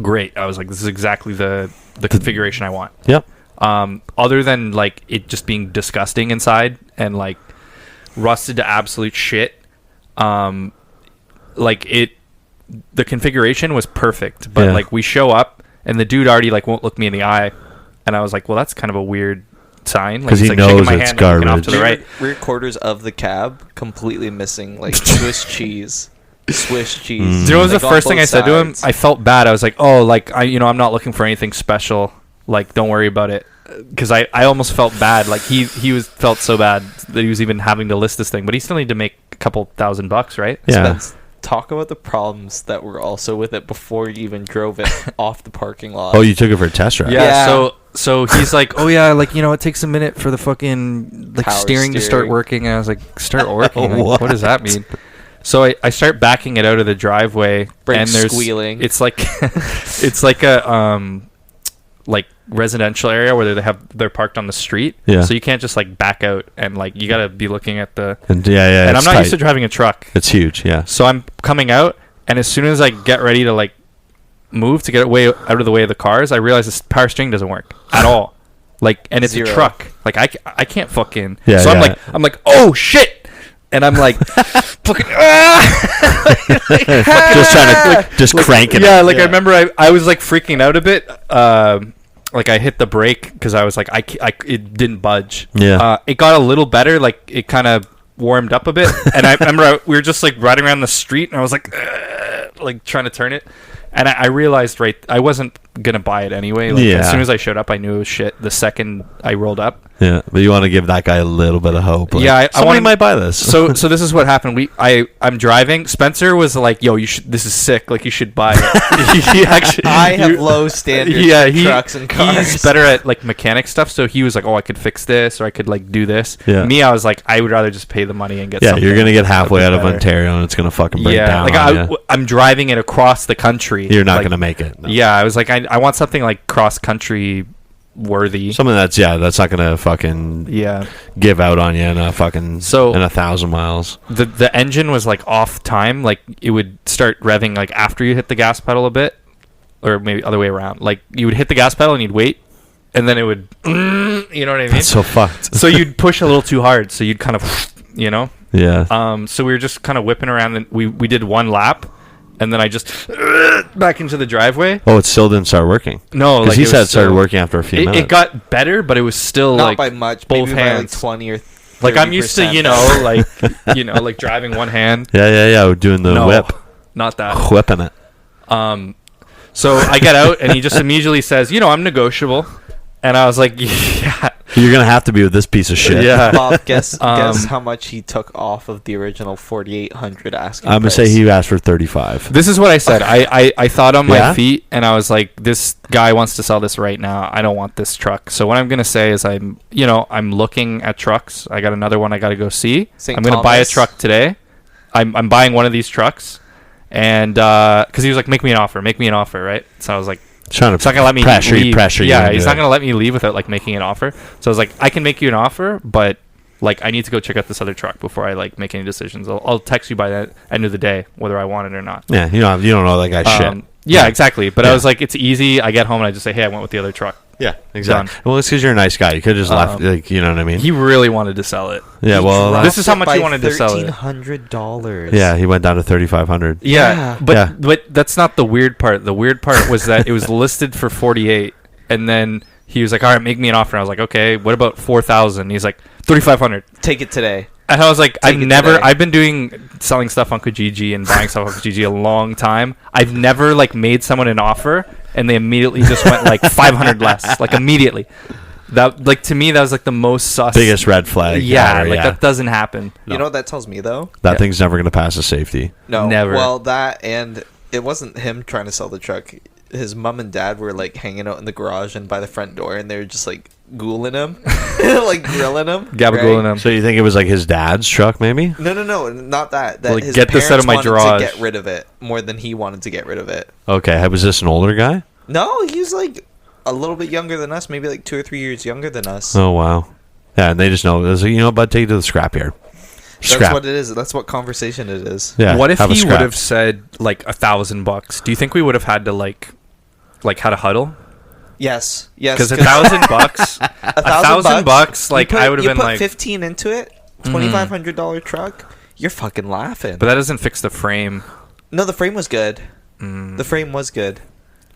great. I was like, this is exactly the configuration I want. Yep. Other than like it just being disgusting inside and like rusted to absolute shit. Like the configuration was perfect, but like we show up and the dude already like won't look me in the eye, and I was like, well, that's kind of a weird sign, because like, he knows it's garbage. Off to the right. Rear quarters of the cab completely missing, like Swiss cheese. Swiss cheese. Do you know what was the first thing I said to him? I felt bad. I was like, oh, like I'm not looking for anything special. Like, don't worry about it. Because I almost felt bad. Like he felt so bad that he was even having to list this thing, but he still need to make a couple $1,000, right? Yeah. Talk about the problems that were also with it before you even drove it off the parking lot. Oh, you took it for a test drive? Yeah. So he's like, oh yeah, like it takes a minute for the fucking like steering to start working. And I was like, start working? Like, what does that mean? So I start backing it out of the driveway, and there's squealing. It's like it's like a like residential area where they're parked on the street. Yeah. So you can't just like back out, and like you gotta be looking at the and And I'm not used to driving a truck. It's huge. Yeah. So I'm coming out, and as soon as I get ready to like move to get way out of the way of the cars, I realize this power steering doesn't work at all. Like, and it's a truck. Like I can't fucking. Yeah. So I'm like, oh shit. And I'm like, fucking, just trying to just crank it. Yeah, like I remember I was like freaking out a bit. Like I hit the brake because I was like, it didn't budge. Yeah. It got a little better. Like it kind of warmed up a bit. And I remember we were just like riding around the street, and I was like trying to turn it. And I realized I wasn't gonna buy it anyway. Like, as soon as I showed up, I knew it was shit. The second I rolled up. Yeah, but you want to give that guy a little bit of hope. Like, Yeah, I somebody wanted- might buy this. So this is what happened. I'm driving. Spencer was like, "Yo, this is sick. Like, you should buy it." He actually, I have low standards for trucks and cars. He's better at like mechanic stuff, so he was like, "Oh, I could fix this, or I could like do this." Yeah. Me, I was like, I would rather just pay the money and get. yeah, something you're gonna get halfway a out bit of better. Ontario, and it's gonna fucking break Yeah, down. like on ya. I'm driving it across the country. You're not like, gonna make it. No. Yeah, I was like, I want something like cross country worthy. Something that's not gonna fucking Yeah. give out on you in a fucking in 1,000 miles. The engine was like off time. Like it would start revving like after you hit the gas pedal a bit, or maybe other way around. Like you would hit the gas pedal and you'd wait, and then it would, you know what I mean? That's so fucked. So you'd push a little too hard, so you'd kind of, you know. Yeah. So we were just kind of whipping around, and we did one lap, and then I just back into the driveway. Oh, it still didn't start working. No, because like he it said was it started still- working after a few minutes. It got better, but it was still Not like by much. both Maybe by like hands. 20 or 30%. Like I'm used to, you know, like like driving one hand. Yeah. We're doing the No, whip, not that. whipping it. So I get out, and he just immediately says, I'm negotiable. And I was like, yeah. You're gonna have to be with this piece of shit. Yeah. Bob, guess how much he took off of the original 4,800 asking I'm gonna price. say he asked for 35. This is what I said. I thought on Yeah? my feet, and I was like, this guy wants to sell this right now. I don't want this truck. So what I'm going to say is I'm looking at trucks. I got another one I got to go see. St. I'm going to buy a Thomas. truck today. I'm buying one of these trucks. And because he was like, make me an offer, right? So I was like, Trying to he's not gonna let me pressure leave. you. Yeah, into he's it. not gonna let me leave without like making an offer. So I was like, I can make you an offer, but like I need to go check out this other truck before I like make any decisions. I'll text you by the end of the day whether I want it or not. Yeah, you don't know that guy's shit. Yeah, exactly. But Yeah. I was like, it's easy. I get home and I just say, hey, I went with the other truck. Yeah, exactly. Done. Well, it's because you're a nice guy. You could have just left, like, you know what I mean? He really wanted to sell it. Yeah, well, This is how much he wanted to sell it. $1,300. yeah, he went down to 3,500. Yeah, Yeah. but that's not the weird part. The weird part was that it was listed for 48, and then he was like, all right, make me an offer. And I was like, okay, what about 4,000? He's like, 3,500. Take it today. And I was like, Take it today. I've been selling stuff on Kijiji and buying stuff on Kijiji a long time. I've never like made someone an offer and they immediately just went like 500 less, like immediately. That like to me that was like the most sus. Biggest red flag. Yeah, ever, like that doesn't happen. You know what that tells me, though? That Yeah. thing's never going to pass a safety. No. Never. Well, that, and it wasn't him trying to sell the truck. His mom and dad were like hanging out in the garage and by the front door, and they were just like ghouling him, like grilling him, Gabagooling him. So you think it was like his dad's truck, maybe? No, not that. That Like, his get this out of parents my wanted garage. to get rid of it more than he wanted to get rid of it. Okay, was this an older guy? No, he was like a little bit younger than us, maybe like 2 or 3 years younger than us. Oh, wow. Yeah, and they just know. It's like, bud, take it to the scrapyard. That's what it is. That's what conversation it is. Yeah, What if have a he scrap. would have said like $1,000? Do you think we would have had to like had a huddle? Yes. Because $1,000, $1,000, like you put, I would have you been put like, 15 into it, $2,500 truck. You're fucking laughing. but that doesn't fix the frame. No, the frame was good. The frame was good.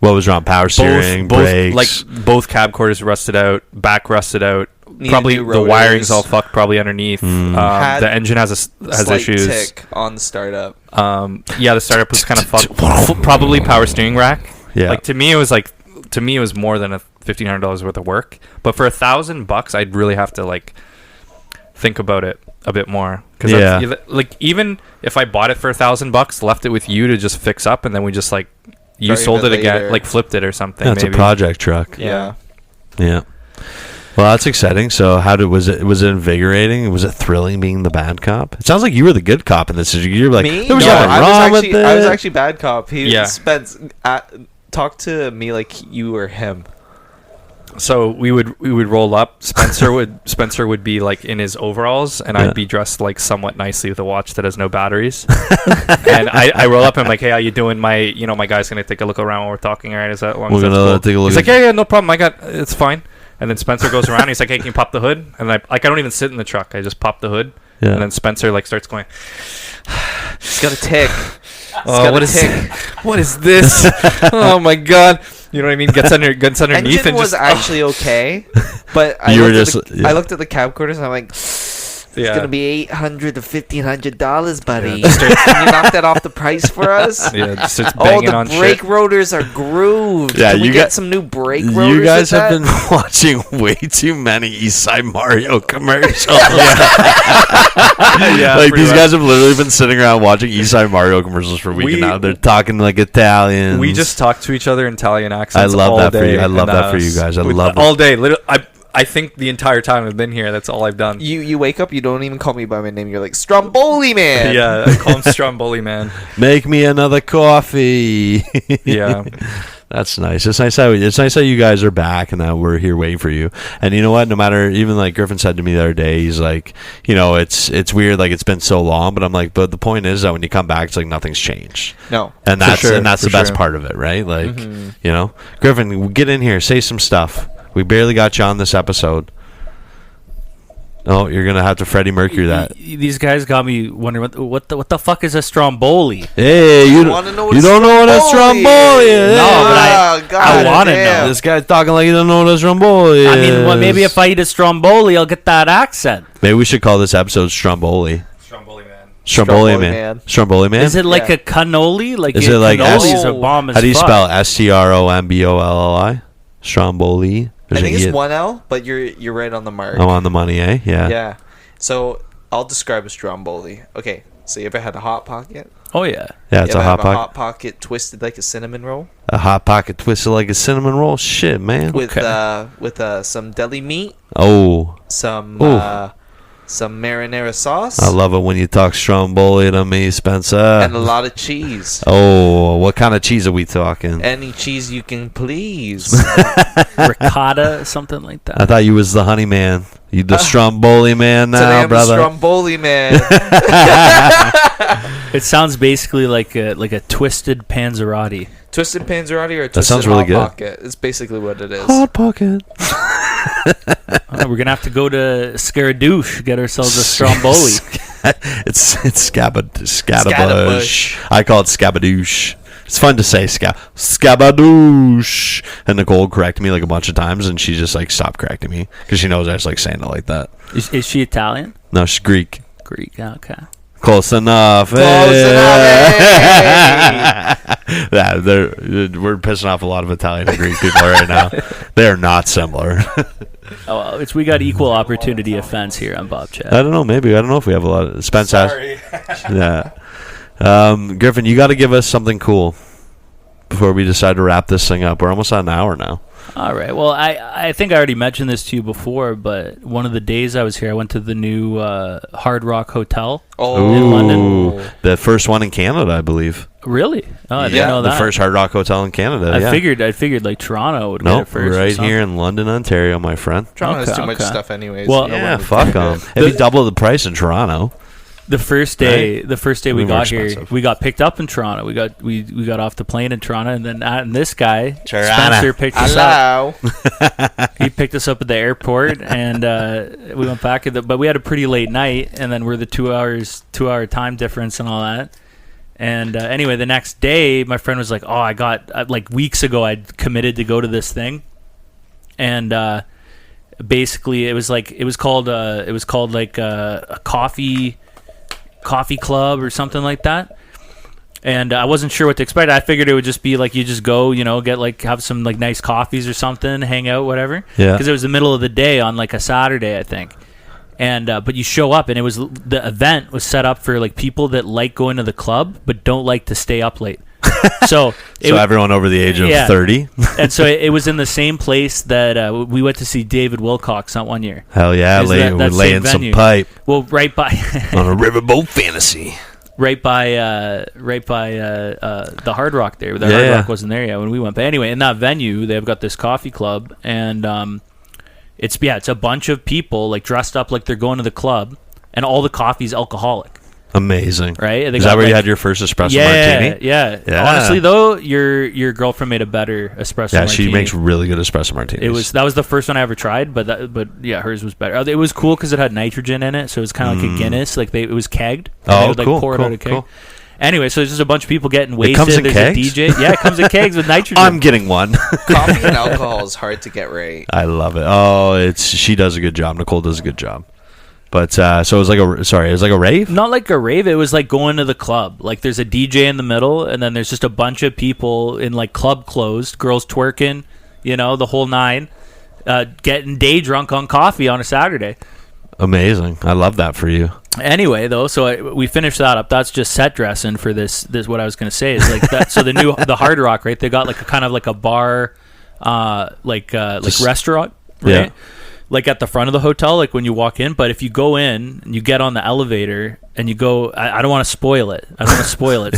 What was wrong? Power steering, brakes. like both cab quarters rusted out, back rusted out. Needed Probably new the wiring's rotors. all fucked. Probably underneath. Had The engine has Slight issues. tick on the startup. Yeah, the startup was kind of fucked. Probably power steering rack. Yeah. Like to me, it was more than $1,500 worth of work. But for $1,000, I'd really have to like think about it a bit more. Because Yeah. like even if I bought it for $1,000, left it with you to just fix up, and then we just like you Very sold it bit again, later. like flipped it or something. That's maybe. a project truck. Yeah. Yeah. Well, that's exciting. So, was it invigorating? Was it thrilling being the bad cop? It sounds like you were the good cop in this. You're like, Me? there was No, nothing wrong with it. I was actually bad cop. He Yeah. Spence talk to me like you were him. So we would roll up. Spencer would be like in his overalls, and Yeah. I'd be dressed like somewhat nicely with a watch that has no batteries. And I roll up and I'm like, hey, how you doing? My guy's gonna take a look around while we're talking. All right, is that long? We're as that's gonna cool? take a look He's at- like, yeah, no problem. It's fine. And then Spencer goes around. He's like, hey, can you pop the hood? And I don't even sit in the truck. I just pop the hood. Yeah. And then Spencer like starts going, He's got a tick. oh, what is this? Oh my god. You know what I mean? Gets underneath Engine and was just actually okay, but I You were looked, just- at the, yeah. I looked at the cab quarters and I'm like, It's gonna be $800 to $1,500, buddy. Can you knock that off the price for us? Yeah, just starts banging on the brake shit. rotors are grooved. Yeah, Can we you get some new brake rotors? You guys with have that? been watching way too many Eastside Mario commercials. Yeah, like pretty these much. guys have literally been sitting around watching Eastside Mario commercials for a week, and now they're talking like Italians. We just talk to each other in Italian accents. I love all that for day you. I in love the that for you house. guys. I With- love all day. Literally, I think the entire time I've been here, that's all I've done. You wake up, you don't even call me by my name. You're like Stromboli Man. Yeah, I call him Stromboli Man. Make me another coffee. Yeah. That's nice. It's nice that you guys are back and that we're here waiting for you. And you know what? No matter, even like Griffin said to me the other day, he's like, you know, it's weird, like it's been so long, but I'm like, but the point is that when you come back, it's like nothing's changed. No. And that's sure, the for best sure. part of it, right? Like, you know, Griffin, get in here, say some stuff. We barely got you on this episode. Oh, you're gonna have to Freddie Mercury that. These guys got me wondering what the fuck is a Stromboli? Hey, you wanna know what you a don't know what a Stromboli is? No, but Oh, God I wanna damn. know. This guy's talking like he doesn't know what a Stromboli is. I mean, well, maybe if I eat a Stromboli, I'll get that accent. Maybe we should call this episode Stromboli. Stromboli Man. Stromboli Stromboli Man. Man. Stromboli Man. Is it like Yeah. a cannoli? Like Is it like cannolis S- are bomb as How do you fuck. spell it? Stromboli? Stromboli. I think it's it? one L, but you're right on the mark. I'm on the money, eh? Yeah. Yeah. So I'll describe a Stromboli. Okay. So you ever had a hot pocket? Oh yeah. Yeah, it's You a ever hot have a pocket. hot pocket twisted like a cinnamon roll A hot pocket twisted like a cinnamon roll. Shit, man. with some deli meat, Oh, some Ooh. some marinara sauce, I love it when you talk Stromboli to me, Spencer. and a lot of cheese. Oh, what kind of cheese are we talking? Any cheese you can please. Ricotta, something like I that. thought you was the honey man. You the Stromboli man Today now, I'm brother. the Stromboli Man. It sounds basically like a twisted panzerotti. Twisted Panzerotti or That twisted sounds really hot good. pocket. It's basically what it is. Hot pocket. We're gonna have to go to Scaradouche, get ourselves a Stromboli. it's Scabadouche. Scadabouche. I call it Scabadouche. It's fun to say Scabadouche. And Nicole corrected me like a bunch of times, and she just like stopped correcting me because she knows I just like saying it like that. Is she Italian? No, she's Greek. Greek. Okay. Close enough. Close enough, Yeah, we're pissing off a lot of Italian and Greek people right now. They are not similar. Oh, well, we got equal opportunity offense here on Bobchat. I don't know. Maybe I don't know if we have a lot of Spence has. Yeah. Griffin, you got to give us something cool before we decide to wrap this thing up. We're almost at an hour now. All right. Well, I think I already mentioned this to you before, but one of the days I was here, I went to the new Hard Rock Hotel in London. The first one in Canada, I believe. Really? Oh, I didn't know the that. first Hard Rock Hotel in Canada. I yeah. figured like Toronto would get it Nope, first. or right something. here in London, Ontario, my friend. Toronto has Okay, too much okay. stuff anyways. Well, Yeah, fuck them. It'd be double the price in Toronto. The first day we Little more got here, expensive. we got picked up in Toronto. We got off the plane in Toronto, and then this guy Toronto. Spencer picked us up. Hello. He picked us up at the airport, and we went back. But we had a pretty late night, and then we're the 2 hour time difference and all that. And anyway, the next day, my friend was like, "Oh, I got like weeks ago, I'd committed to go to this thing," and basically, it was called like a coffee club or something like that. And I wasn't sure what to expect. I figured it would just be like you just go, get like have some like nice coffees or something, hang out, whatever. Yeah. Because it was the middle of the day on like a Saturday, I think. And but you show up, and the event was set up for like people that like going to the club but don't like to stay up late. So Everyone over the age of 30. and so it was in the same place that we went to see David Wilcox that one year. Hell yeah, Is that we're same laying some venue. pipe Well, right by on a riverboat fantasy. right by the Hard Rock there. The Yeah, Hard yeah. Rock wasn't there yet when we went. But anyway, in that venue, they've got this coffee club, and it's a bunch of people like dressed up like they're going to the club, and all the coffee's alcoholic. Amazing. Right? They Is got, that where you like- had your first espresso Yeah, martini? yeah. Honestly, though, your girlfriend made a better espresso Yeah, martini. she makes really good espresso martinis. That was the first one I ever tried, but yeah, hers was better. It was cool because it had nitrogen in it, so it was kind of like a Guinness. Like it was kegged. Oh, they would, like, cool, pour it cool, out of keg. cool. Anyway, so there's just a bunch of people getting wasted. comes in There's kegs? a DJ. Yeah, it comes in kegs with nitrogen. I'm getting one. Coffee and alcohol is hard to get right. I love it. Oh, she does a good job. Nicole does a good job. But so it was like a rave? Not like a rave. It was like going to the club. Like there's a DJ in the middle, and then there's just a bunch of people in like club clothes, girls twerking, the whole nine, getting day drunk on coffee on a Saturday. Amazing. I love that for you. Anyway, though, so we finished that up. That's just set dressing for this. What I was going to say is like that. So the Hard Rock, right? They got like a kind of like a bar, like restaurant, right? Yeah. Like at the front of the hotel, like when you walk in. But if you go in and you get on the elevator and you go, I don't want to spoil it.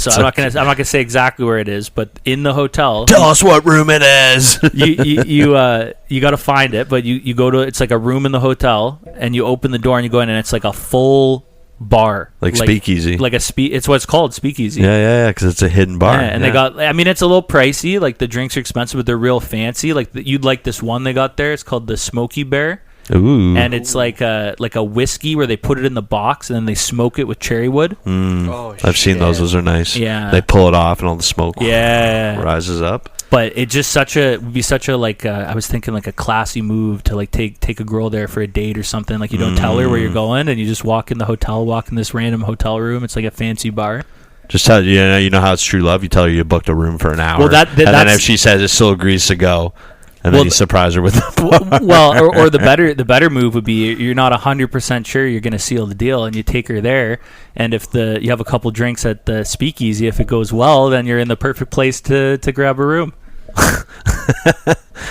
So I'm not gonna say exactly where it is. But in the hotel, tell us what room it is. you got to find it. But you go to, it's like a room in the hotel, and you open the door and you go in, and it's like a full bar, like speakeasy, like it's what it's called, speakeasy. Yeah, because it's a hidden bar. Yeah, and they got, I mean, it's a little pricey. Like the drinks are expensive, but they're real fancy. Like you'd like this one they got there. It's called the Smoky Bear. Ooh. And it's like a whiskey where they put it in the box and then they smoke it with cherry wood. I've seen those. Those are nice. Yeah, they pull it off and all the smoke rises up. But it just would be such a like I was thinking like a classy move to like take a girl there for a date or something. Like you don't tell her where you're going, and you just walk in this random hotel room. It's like a fancy bar. Just tell you know how it's true love. You tell her you booked a room for an hour. Well, and then if she says it still agrees to go, and then you surprise her with the well, or the better move would be you're not 100% sure you're going to seal the deal, and you take her there, and if you have a couple drinks at the speakeasy, if it goes well, then you're in the perfect place to grab a room.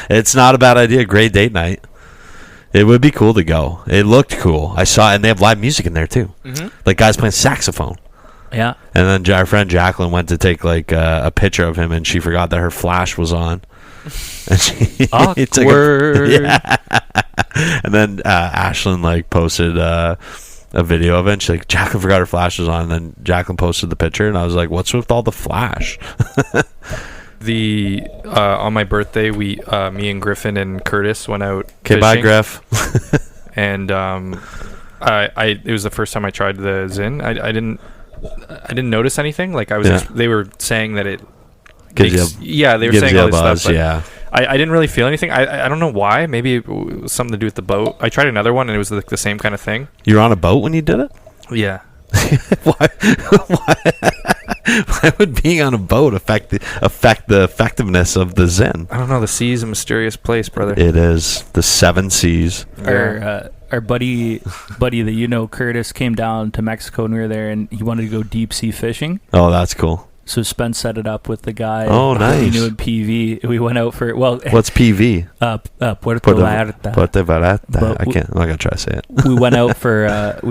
It's not a bad idea. Great date night. It would be cool to go. It looked cool. I saw it, and they have live music in there too. Like guys playing saxophone. Yeah. And then our friend Jacqueline went to take like a picture of him, and she forgot that her flash was on. And she awkward. And then Ashlyn like posted a video of it, and she's like, Jacqueline forgot her flash was on. And then Jacqueline posted the picture, and I was like, what's with all the flash? On my birthday, me and Griffin and Curtis went out fishing. Bye, Griff. And it was the first time I tried the Zin. I didn't notice anything. Like they were saying that it they were saying all this buzz, stuff. But yeah. I didn't really feel anything. I don't know why. Maybe it was something to do with the boat. I tried another one, and it was like the same kind of thing. You were on a boat when you did it? Yeah. Why would being on a boat affect the effectiveness of the Zin? I don't know. The sea is a mysterious place, brother. It is. The 7 seas. Our buddy that Curtis, came down to Mexico when we were there, and he wanted to go deep sea fishing. Oh, that's cool. So Spence set it up with the guy. Oh, nice. He knew in PV. We went out for what's PV? Puerto Vallarta. Puerto Vallarta. I'm not gonna try to say it. We went out for that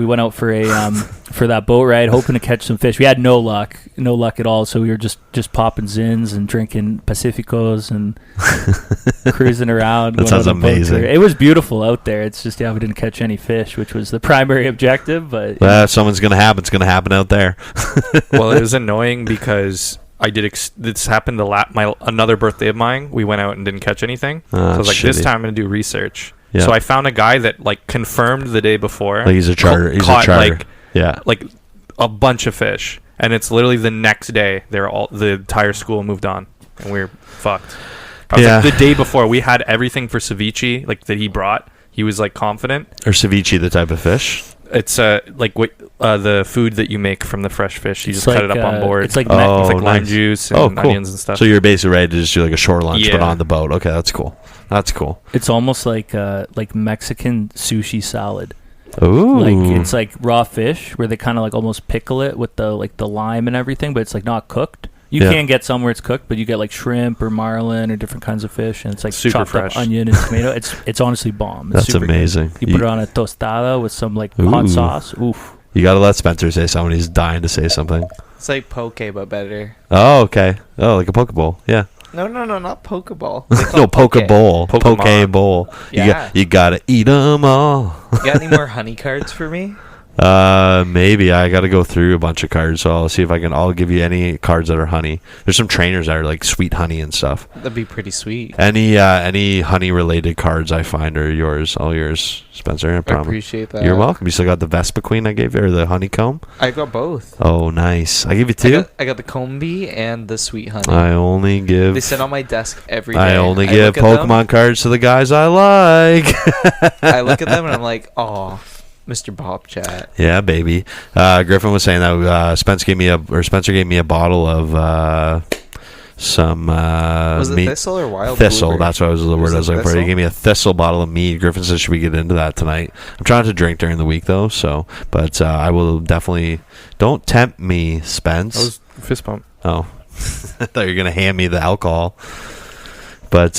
boat ride, hoping to catch some fish. We had no luck at all. So we were just popping Zins and drinking Pacificos and cruising around. That sounds amazing. It was beautiful out there. It's just we didn't catch any fish, which was the primary objective. But if something's gonna happen, it's gonna happen out there. Well, it was annoying because I did this happened to another birthday of mine. We went out and didn't catch anything. So I was like, this time I'm gonna do research. Yeah. So I found a guy that like confirmed the day before. Like he's a charter. Like a bunch of fish, and it's literally the next day the entire school moved on, and we were fucked. Like, the day before we had everything for ceviche, like that he brought. He was like confident. Or ceviche, the type of fish? It's the food that you make from the fresh fish. You just cut it up on board. It's like lime juice and onions and stuff. So you're basically ready to just do like a shore lunch, but on the boat. Okay, that's cool. It's almost like Mexican sushi salad. Ooh. Like it's like raw fish where they kind of like almost pickle it with the lime and everything, but it's like not cooked. You can get some where it's cooked, but you get like shrimp or marlin or different kinds of fish, and it's like super chopped fresh. up onion and tomato. It's honestly bomb. It's That's amazing. Good. You put it on a tostada with some like hot sauce. Oof. You gotta let Spencer say something. He's dying to say something. It's like poke, but better. Oh, okay. Oh, like a poke bowl. Yeah. No, not Pokeball. No, poke bowl. Poke bowl. Yeah. You gotta eat them all. You got any more honey cards for me? Maybe I got to go through a bunch of cards, so I'll see if I'll give you any cards that are honey. There's some trainers that are like sweet honey and stuff. That'd be pretty sweet. Any honey related cards I find are yours, all yours, Spencer. I appreciate that. You're welcome. You still got the Vespa Queen I gave you, or the honeycomb? I got both. Oh, nice. I gave you two. I got the comb bee and the sweet honey. They sit on my desk every day. I only give Pokemon cards to the guys I like. I look at them and I'm like, oh. Mr. Bobchat. Yeah, baby. Griffin was saying that Spencer gave me a bottle of some Was it meat. thistle or wild Thistle. blueberry? That's what was the word I was looking for. He thistle? gave me a thistle bottle of mead. Griffin said, should we get into that tonight? I'm trying to drink during the week, though, so. But I will definitely. Don't tempt me, Spence. That was fist bump. Oh. I thought you were going to hand me the alcohol. But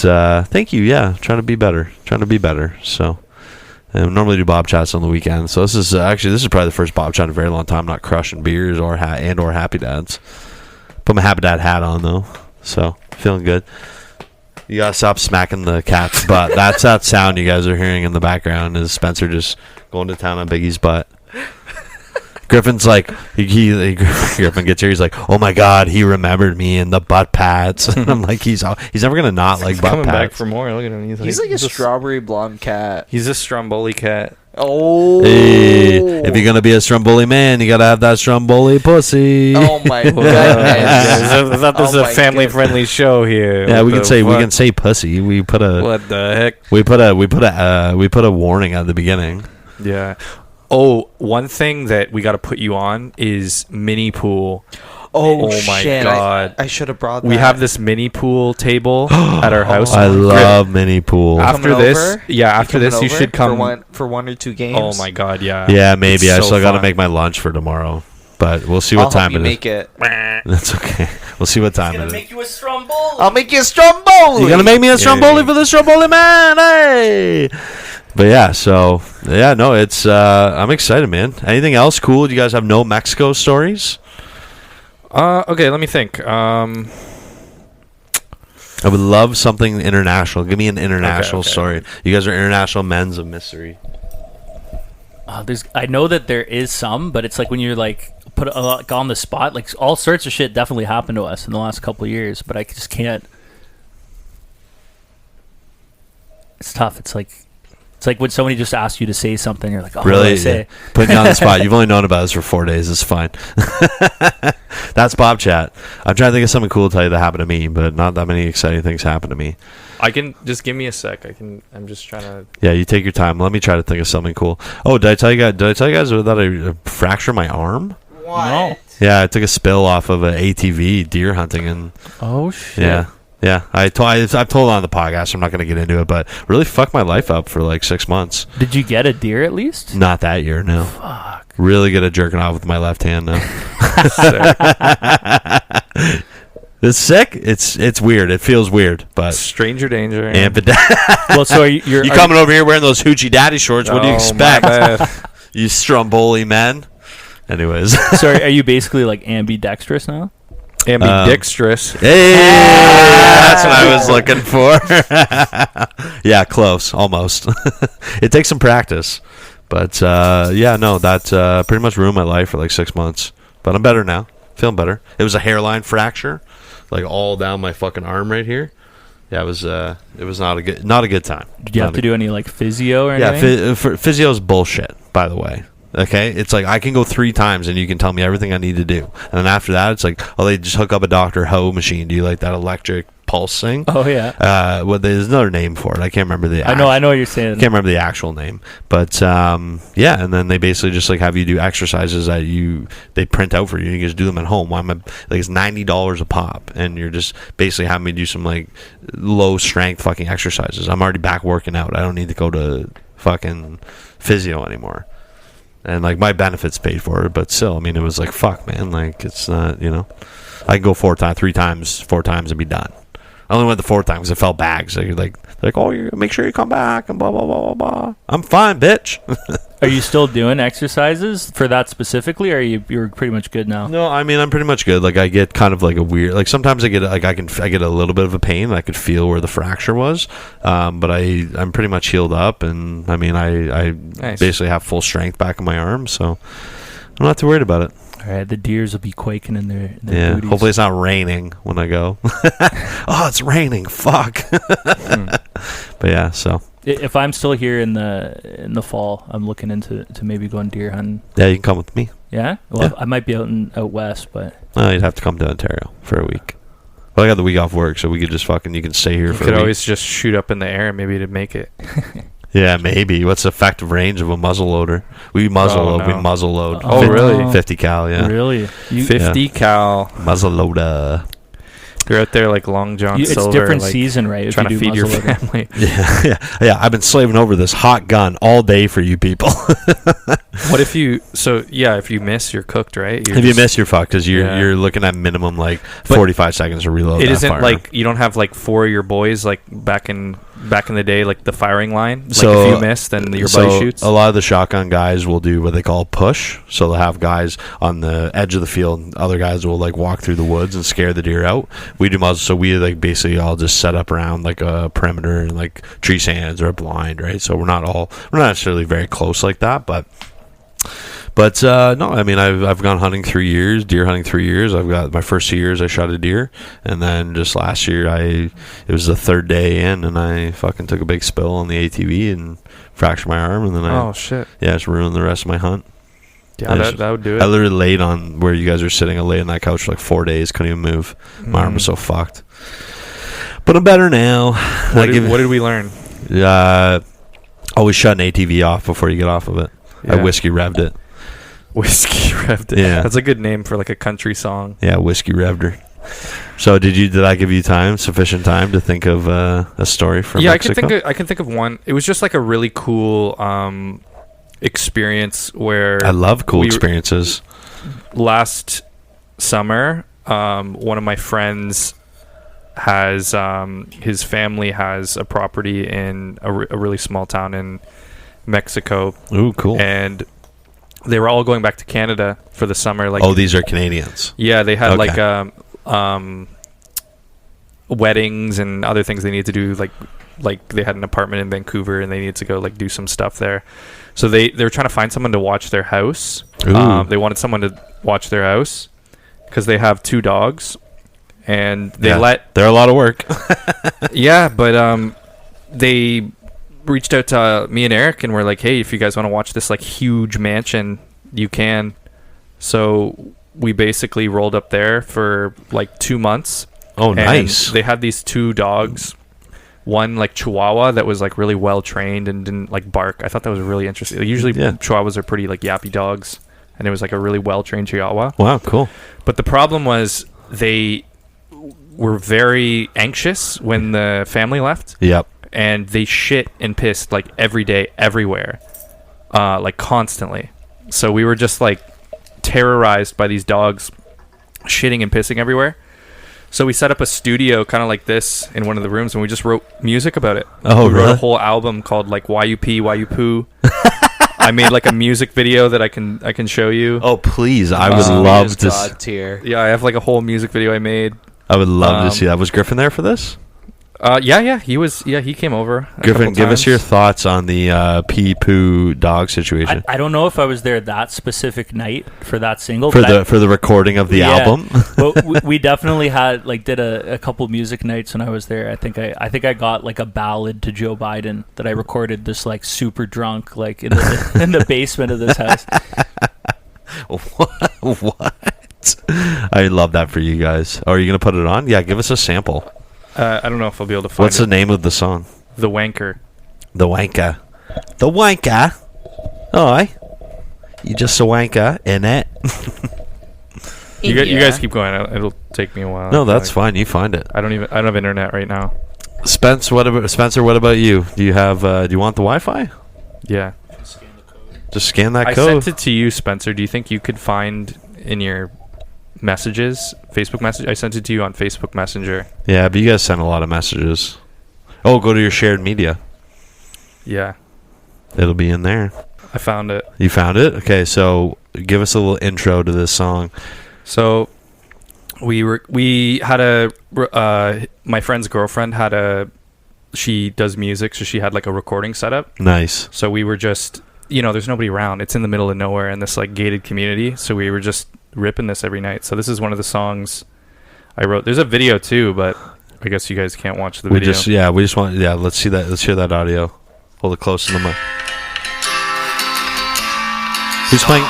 thank you. Yeah. Trying to be better. So. And we normally do Bob chats on the weekend. So this is probably the first Bob chat in a very long time. Not crushing beers or Happy Dads. Put my Happy Dad hat on, though. So, feeling good. You gotta stop smacking the cat's butt. That's that sound you guys are hearing in the background is Spencer just going to town on Biggie's butt. Griffin's like, Griffin gets here, he's like, oh my god, he remembered me in the butt pats. And I'm like, he's never gonna not like butt Coming back pats. for more. Look at him. He's like a strawberry blonde cat. He's a Stromboli cat. Oh. Hey, if you're gonna be a Stromboli man, you gotta have that Stromboli pussy. Oh my goodness. I thought this was Oh a my family-friendly show here. Yeah, What we can the say fuck? pussy. We put a What the heck? we put a warning at the beginning. Yeah. Oh, one thing that we got to put you on is mini pool. Oh, my shit. God. I should have brought that. We have this mini pool table at our house. I love mini pool. After Coming this, over? after this, you over should come. for one or two games. Oh my god, yeah. Yeah, maybe. It's I so still got to fun. make my lunch for tomorrow, but we'll see I'll what time help you it is. make it. That's okay. We'll see what time it is. you a Stromboli. I'll make you a Stromboli. You're gonna make me a Stromboli yeah. for the Stromboli man, hey! But yeah, so yeah, no, it's I'm excited, man. Anything else cool? Do you guys have no Mexico stories? Okay, let me think. I would love something international. Give me an international Okay. story. You guys are international men's of mystery. I know that there is some, but it's like when you're like put like on the spot, like all sorts of shit definitely happened to us in the last couple of years, but I just can't. It's tough. It's like when somebody just asks you to say something, you're like, oh, Really? what do I say? Yeah. Putting you on the spot. You've only known about us for 4 days. It's fine. That's Bob Chat. I'm trying to think of something cool to tell you that happened to me, but not that many exciting things happened to me. I can just give me a sec. I'm just trying to. Yeah, you take your time. Let me try to think of something cool. Oh, did I tell you guys that I fractured my arm? No. Yeah, I took a spill off of an ATV deer hunting, and Oh shit. yeah. I've told it on the podcast. I'm not going to get into it, but really fucked my life up for like 6 months. Did you get a deer at least? Not that year, no. Fuck. Really good at jerking off with my left hand now. It's sick. It's weird. It feels weird, but Stranger danger. Well, so you're you coming over here wearing those hoochie daddy shorts? What do you expect? You Stromboli man. Anyways, So are you basically like ambidextrous now? Ambidextrous. hey, that's what I was looking for. Yeah, close, almost. It takes some practice, but yeah, no, that pretty much ruined my life for like 6 months. But I'm better now, feeling better. It was a hairline fracture, like all down my fucking arm right here. Yeah, it was not a good time. Did you have to do any like physio or anything? Yeah, physio's bullshit, by the way. Okay, it's like I can go 3 times and you can tell me everything I need to do, and then after that, it's like, oh, they just hook up a Dr. Ho machine. Do you like that electric pulse thing? Oh yeah. There's another name for it. I can't remember the. I know what you're saying. Can't remember the actual name, but yeah, and then they basically just like have you do exercises that they print out for you. You can just do them at home. It's $90 a pop, and you're just basically having me do some like low strength fucking exercises. I'm already back working out. I don't need to go to fucking physio anymore. And like my benefits paid for it, but still, I mean, it was like, fuck, man, like it's not, I can go 4 times and be done. I only went the 4th time because I felt bad. So you're like, oh, you make sure you come back and blah blah blah blah blah. I'm fine, bitch. Are you still doing exercises for that specifically, or you're pretty much good now? No, I mean, I'm pretty much good. Like I get kind of like a weird, like sometimes I get like I get a little bit of a pain. I could feel where the fracture was, but I'm pretty much healed up, and I mean I Nice. basically have full strength back in my arm, so I'm not too worried about it. All right, the deers will be quaking in their Yeah, booties. hopefully it's not raining when I go. Oh, it's raining. Fuck. But yeah, so If I'm still here in the fall, I'm looking into maybe going deer hunting. yeah, you can come with me. Yeah, well, Yeah. I might be out west, but You'd have to come to Ontario for a week. Well, I got the week off work, so we could just you can stay here You for could a week. always just shoot up in the air, maybe to make it. Yeah, maybe. What's the effective range of a muzzle loader? We muzzle load. no. We muzzle load. Oh, really? 50 cal, yeah. Really? 50 cal. Muzzle loader. You're out there like Long John It's Silver. different like, season, right? If trying you to do feed your muzzleloader. family. Yeah. I've been slaving over this hot gun all day for you people. What if you... So, yeah, if you miss, you're cooked, right? If you miss, you're fucked because you're looking at minimum like 45 seconds to reload. It that isn't firearm. like you don't have like 4 of your boys like back in the day, like the firing line. Like So- if you miss, then your buddy shoots. A lot of the shotgun guys will do what they call push. So they'll have guys on the edge of the field, and other guys will like walk through the woods and scare the deer out. We do muzzle, so we like basically all just set up around like a perimeter and like tree stands or a blind, right? So we're not necessarily very close like that, but no, I mean I've gone hunting 3 years, deer hunting 3 years. I've got my first 2 years I shot a deer, and then just last year it was the third day in, and I fucking took a big spill on the ATV and fractured my arm, and then Oh shit! it's ruined the rest of my hunt. Yeah, that would do it. I literally laid on where you guys are sitting. I lay on that couch for like 4 days, couldn't even move. My arm was so fucked. But I'm better now. What did we learn? Always shut an ATV off before you get off of it. I Yeah. whiskey revved it. Whiskey revved it. Yeah. That's a good name for like a country song. Yeah, whiskey revved her. So did I give you sufficient time to think of a story from Mexico? I can think of one. It was just like a really cool experience where I love cool experiences. Last summer, one of my friends has his family has a property in a really small town in Mexico. Ooh, cool. And they were all going back to Canada for the summer. Like, these are Canadians. Yeah, they had Okay. like weddings and other things they needed to do. Like they had an apartment in Vancouver and they needed to go like do some stuff there. So they were trying to find someone to watch their house. They wanted someone to watch their house because they have 2 dogs, and they're a lot of work. Yeah, but they reached out to me and Eric and were like, hey, if you guys want to watch this like huge mansion, you can. So we basically rolled up there for like 2 months. Oh, nice. They had these 2 dogs, one like Chihuahua that was like really well trained and didn't like bark. I thought that was really interesting. Like, usually Chihuahuas are pretty like yappy dogs, and it was like a really well trained Chihuahua. Wow, cool. But the problem was they were very anxious when the family left. Yep. And they shit and pissed like every day, everywhere, like constantly. So we were just like terrorized by these dogs shitting and pissing everywhere. So we set up a studio kind of like this in one of the rooms, and we just wrote music about it. Oh, we wrote really? a whole album called like Why You Pee, Why You Poo. I made like a music video that I can show you. Oh, please. I would love to. God tier. Yeah, I have like a whole music video I made. I would love to see that. Was Griffin there for this? Yeah, he was. Yeah, he came over. Griffin, give us your thoughts on the pee poo dog situation I don't know if I was there that specific night for that single. for but the recording of the album. But we definitely did a couple music nights when I was there. I think I got like a ballad to Joe Biden that I recorded this like super drunk like in the basement of this house. What? I love that for you guys. Oh, are you gonna put it on? Yeah, give us a sample. I don't know if I'll be able to find What's the name of the song? The Wanker. The Wanker. The Wanker. Oi. You just a wanker, innit? You guys keep going. It'll take me a while. No, that's fine. You find it. I don't have internet right now. Spencer, what about you? Do you want the Wi-Fi? Yeah. Just scan that I code. sent it to you, Spencer. Do you think you could find in your messages, Facebook message? I sent it to you on Facebook Messenger. Yeah, but you guys send a lot of messages. Oh, go to your shared media. Yeah. It'll be in there. I found it. You found it? Okay, so give us a little intro to this song. So we had my friend's girlfriend she does music, so she had like a recording setup. Nice. So we were just, there's nobody around. It's in the middle of nowhere in this like gated community. So we were just ripping this every night. So this is one of the songs I wrote. There's a video too, but I guess you guys can't watch the video. Let's see that. Let's hear that audio. Hold it close to the mic. Who's playing?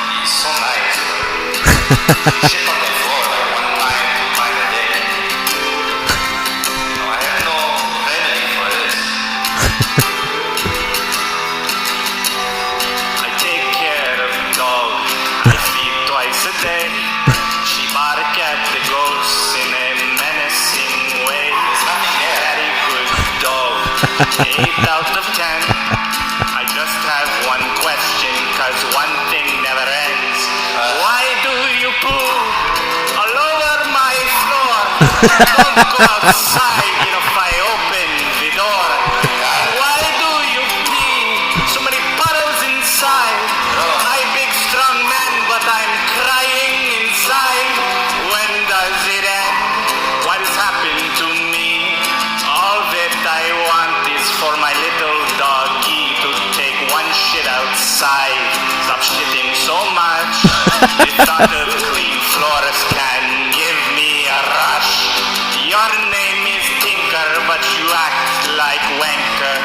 day. She barked at the ghosts in a menacing way. Very good dog. 8 out of 10. I just have one question, cause one thing never ends. Why do you poo all over my floor? Don't go outside if I open the door. Why do you pee so many puddles inside? I big strong man, but I'm crying inside. When does it end? What has happened to me? All that I want is for my little doggy to take one shit outside. Stop shitting so much. The thought of clean floors can give me a rush. Your name is Tinker, but you act like wanker.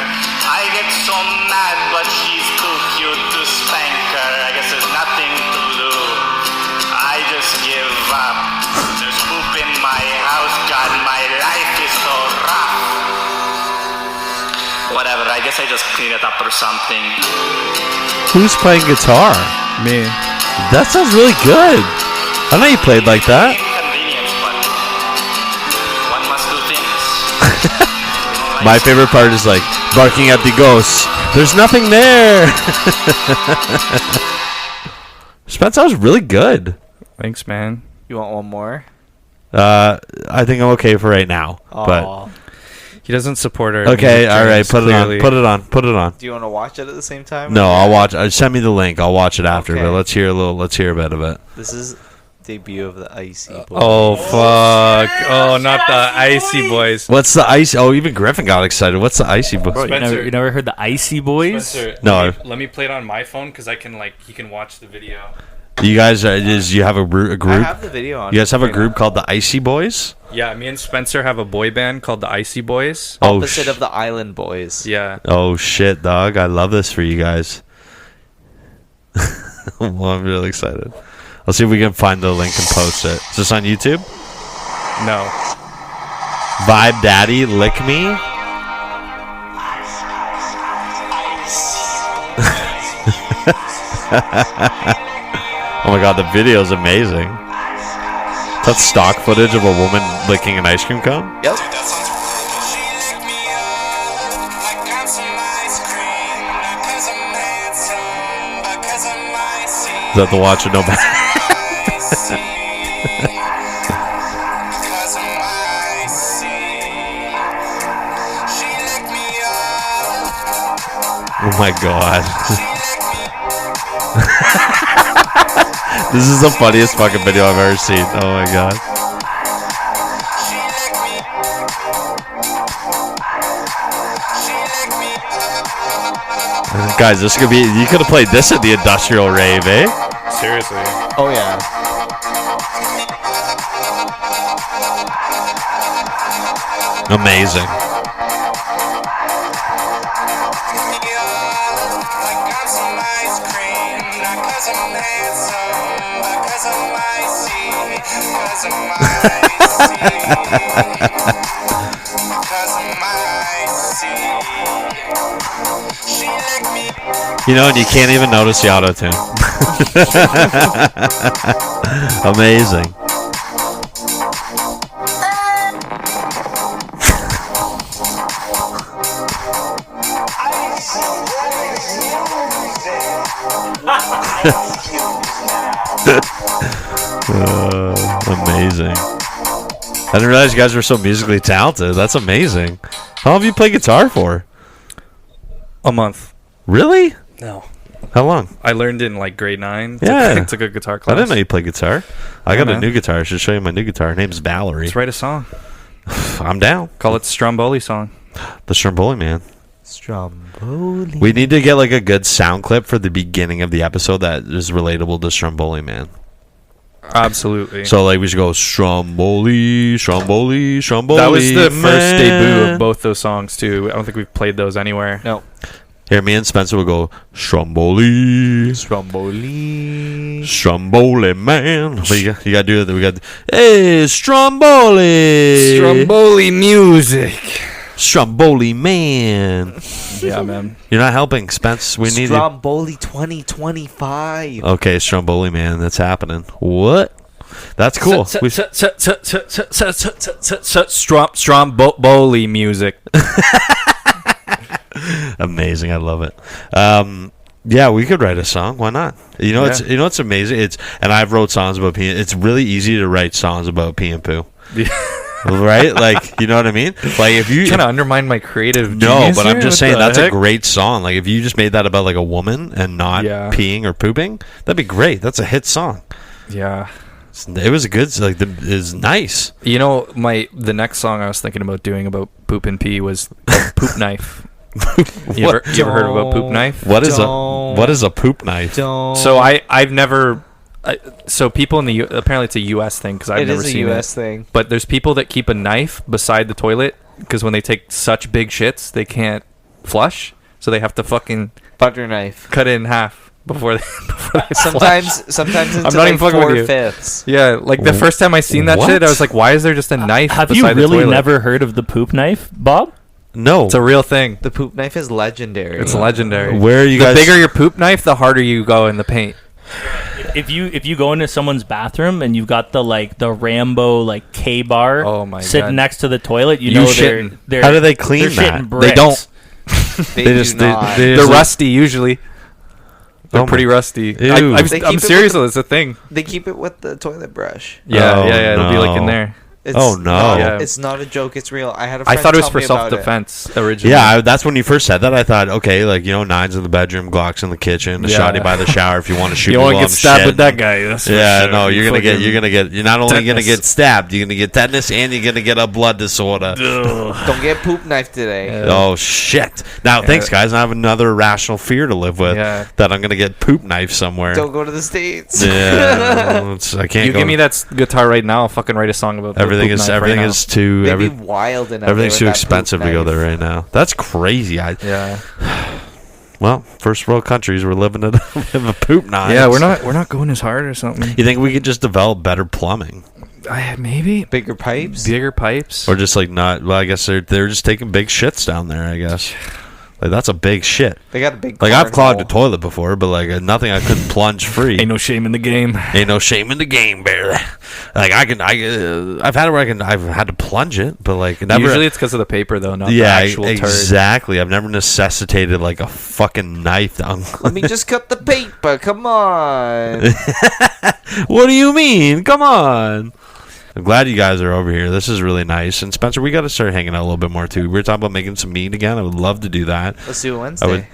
I get so mad, but she's too cute to spank her. I guess there's nothing to do. I just give up. There's poop in my house. God, my life is so rough. Whatever, I guess I just clean it up or something. Who's playing guitar? Me. That sounds really good. I know you played like that. Inconvenience, but one must do things. My favorite part is like barking at the ghosts. There's nothing there. Spence, that was really good. Thanks, man. You want one more? I think I'm okay for right now. But Aw. He doesn't support our okay, music all right, dreams, put clearly. it on. Do you want to watch it at the same time? No, I'll watch. Send me the link. I'll watch it after. Okay. But let's hear a bit of it. This is debut of the Icy Boys. Oh, fuck. Oh, not the Icy Boys. What's the icy? Oh, even Griffin got excited. What's the icy book? Spencer. You never heard the Icy Boys? No. Let me play it on my phone because I can he can watch the video. You guys, you have a group? I have the video on. You guys have a right group now. called the Icy Boys? Yeah, me and Spencer have a boy band called the Icy Boys. Opposite of the Island Boys. Yeah. Oh shit, dog! I love this for you guys. Well, I'm really excited. I'll see if we can find the link and post it. Is this on YouTube? No. Vibe Daddy, lick me. Oh my god, the video is amazing. That's stock footage of a woman licking an ice cream cone? Yep. Is that the watch or no back? Oh my god. This is the funniest fucking video I've ever seen. Oh my god. Guys, this could be. You could have played this at the Industrial Rave, eh? Seriously. Oh yeah. Amazing. You know, and you can't even notice the auto-tune. Amazing. Amazing. I didn't realize you guys were so musically talented. That's amazing. How long have you played guitar for? A month. Really? No. How long? I learned in grade 9. Yeah. Took a guitar class. I didn't know you played guitar. I got a man. new guitar. I should show you my new guitar. Her name's Valerie. Let's write a song. I'm down. Call it Stromboli song. The Stromboli Man. Stromboli. We need to get a good sound clip for the beginning of the episode that is relatable to Stromboli Man. Absolutely. So we should go Stromboli, Stromboli, Stromboli. That was the first Man. debut of both those songs too. I don't think we've played those anywhere. No. Here, me and Spencer will go Stromboli, Stromboli. Stromboli Man. But you gotta do it. We got hey Stromboli, Stromboli music. Stromboli Man. Yeah, man. You're not helping, Spence. We need you. Stromboli 2025. Okay, Stromboli Man. That's happening. What? That's cool. Stromboli music. Amazing. I love it. Yeah, we could write a song. Why not? It's amazing. And I've wrote songs about pee. It's really easy to write songs about pee and poo. Right? Like, you know what I mean? Like, if you trying to undermine my creative no, genius but I'm here? just What saying the that's a heck? great song. Like, if you just made that about like a woman and not peeing or pooping, that'd be great. That's a hit song. Yeah. It was a good, like, it's nice. You know, the next song I was thinking about doing about poop and pee was Poop Knife. You ever heard about Poop Knife? What is a poop knife? So I've never. So people in the apparently it's a U.S. thing because I've never seen it. It is a U.S. thing. But there's people that keep a knife beside the toilet because when they take such big shits they can't flush, so they have to fucking butter knife cut it in half before they sometimes flush. Into I'm not even fucking with you. 4/5. Yeah, like the first time I seen that shit, I was like, why is there just a knife Have beside you the really toilet? never heard of the poop knife, Bob? No. It's a real thing. The poop knife is legendary. It's legendary. Where are you the guys? The bigger your poop knife, the harder you go in the paint. If you go into someone's bathroom and you've got the Rambo K-bar sitting God. next to the toilet, you You know shitting. they're How do they clean they're that? shitting bricks. They don't. They're just rusty usually. They're pretty rusty. Ew. I'm serious though. It's a thing. They keep it with the toilet brush. Yeah. It'll be like in there. It's, Oh, no. Yeah. It's not a joke. It's real. I had a friend I thought it was tell for me about it. self-defense originally. Yeah, that's when you first said that. I thought, okay, nines in the bedroom, Glocks in the kitchen, a shotty by the shower if you want to shoot. You me want to while get I'm stabbed with shitting. that guy. That's for Yeah, sure. no, you're not only gonna tetanus. get stabbed, you're gonna get tetanus and you're gonna get a blood disorder. Don't get poop knife today. Oh shit! Now, thanks, guys. I have another irrational fear to live with that I'm gonna get poop knife somewhere. Don't go to the States. Yeah, I can't. You give me that guitar right now. I'll fucking write a song about everything. poop Is knife everything right is too They'd be wild enough. everything's too expensive to go there right now. That's crazy. Yeah. Well, first world countries, we're living it with a poop knife. Yeah, we're not going as hard or something. You think we could just develop better plumbing, Maybe bigger pipes. bigger pipes. or just not? Well, I guess they're just taking big shits down there. I guess that's a big shit. They got a big. I've clogged a toilet before, but nothing I couldn't plunge free. Ain't no shame in the game. Ain't no shame in the game, barely. I've had it where I've had to plunge it, but never. Usually it's because of the paper though, not the actual turd. Exactly. I've never necessitated a fucking knife down. Let me just cut the paper. Come on. What do you mean? Come on. I'm glad you guys are over here. This is really nice. And Spencer, we got to start hanging out a little bit more too. We were talking about making some meat again. I would love to do that. Let's do it Wednesday.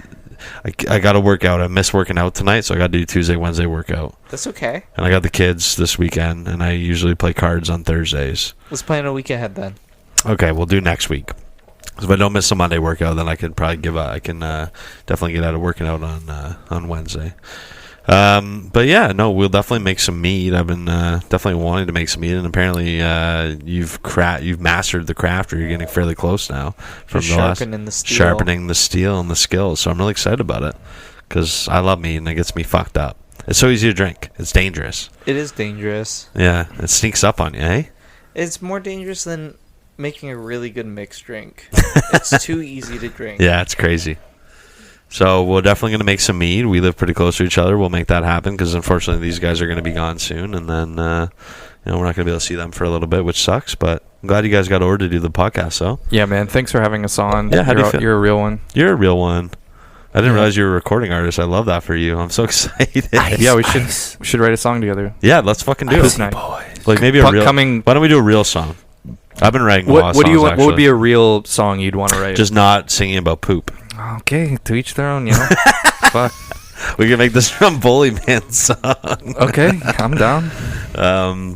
I got to work out. I missed working out tonight, so I got to do Tuesday, Wednesday workout. That's okay. And I got the kids this weekend, and I usually play cards on Thursdays. Let's plan a week ahead then. Okay, we'll do next week. If I don't miss a Monday workout, then I can probably I can definitely get out of working out on Wednesday. But yeah, no, we'll definitely make some meat. I've been definitely wanting to make some meat, and apparently you've mastered the craft, or you're getting fairly close now from sharpening the steel and the skills. So I'm really excited about it because I love meat and it gets me fucked up. It's so easy to drink. It's dangerous. It is dangerous. Yeah, it sneaks up on you, eh? It's more dangerous than making a really good mixed drink. It's too easy to drink. Yeah, it's crazy. So we're definitely going to make some meat. We live pretty close to each other. We'll make that happen because unfortunately these guys are going to be gone soon, and then we're not going to be able to see them for a little bit, which sucks. But I'm glad you guys got over to do the podcast. So Yeah, man. Thanks for having us on. Yeah, how do you feel? You're a real one. You're a real one. I didn't realize you were a recording artist. I love that for you. I'm so excited. Yeah, we should write a song together. Yeah, let's fucking do it. Boys. Maybe a real. Why don't we do a real song? I've been writing a lot of songs, What would be a real song you'd want to write? Just not singing about poop. Okay, to each their own, Fuck. We can make the Stromboli Man song. Okay, I'm down. I'll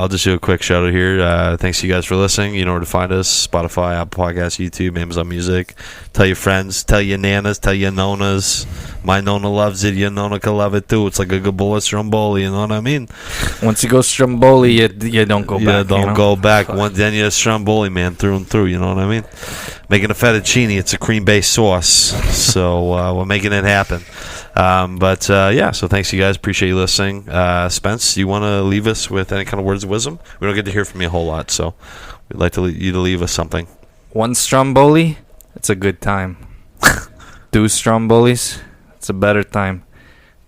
just do a quick shout out here. Thanks to you guys for listening. You know where to find us: Spotify, Apple Podcasts, YouTube, Amazon Music. Tell your friends, tell your nanas, tell your nonas. My nona loves it, your nona can love it too. It's like a good bowl of Stromboli, you know what I mean? Once you go Stromboli, you don't go back. Yeah, don't go back. Fuck. Then you're a Stromboli Man through and through, you know what I mean? Making a fettuccine, it's a cream-based sauce. So we're making it happen. So thanks you guys. Appreciate you listening. Spence, you want to leave us with any kind of words of wisdom? We don't get to hear from you a whole lot, so We'd like you to leave us something. 1 Stromboli, it's a good time. 2 Strombolis, it's a better time.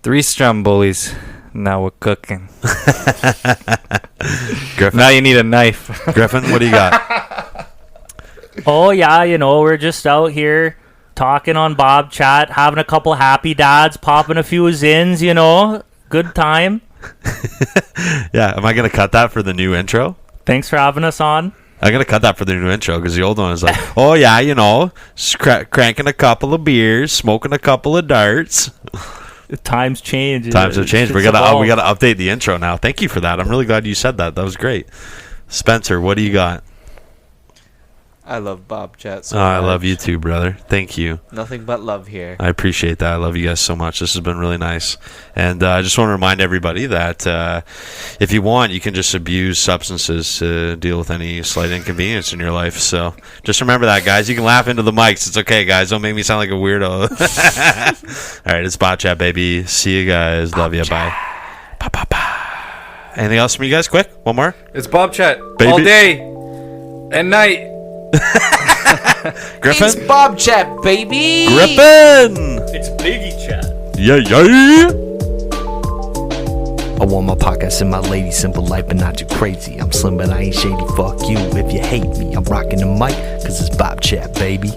3 Strombolis, now we're cooking. Griffin? Now you need a knife. Griffin, what do you got? Oh yeah, we're just out here talking on Bobchat, having a couple happy dads, popping a few zins, good time. Yeah, am I going to cut that for the new intro? Thanks for having us on. I'm going to cut that for the new intro because the old one is like, oh yeah, cranking a couple of beers, smoking a couple of darts. Times change. Times have changed. We got to update the intro now. Thank you for that. I'm really glad you said that. That was great. Spencer, what do you got? I love Bobchat so I much. love you too, brother. Thank you. Nothing but love here. I appreciate that. I love you guys so much. This has been really nice. And I just want to remind everybody that if you want, you can just abuse substances to deal with any slight inconvenience in your life. So just remember that, guys. You can laugh into the mics. It's okay, guys. Don't make me sound like a weirdo. All right, it's Bobchat Baby. See you guys. Love you. Bye. Anything else from you guys? Quick. One more. It's Bobchat Baby. all day and night. Griffin? It's Bobchat, baby! Griffin! It's Biggie Chat. Yeah. I want my pockets and my lady, simple life but not too crazy. I'm slim but I ain't shady, fuck you if you hate me. I'm rocking the mic cause it's Bobchat, baby.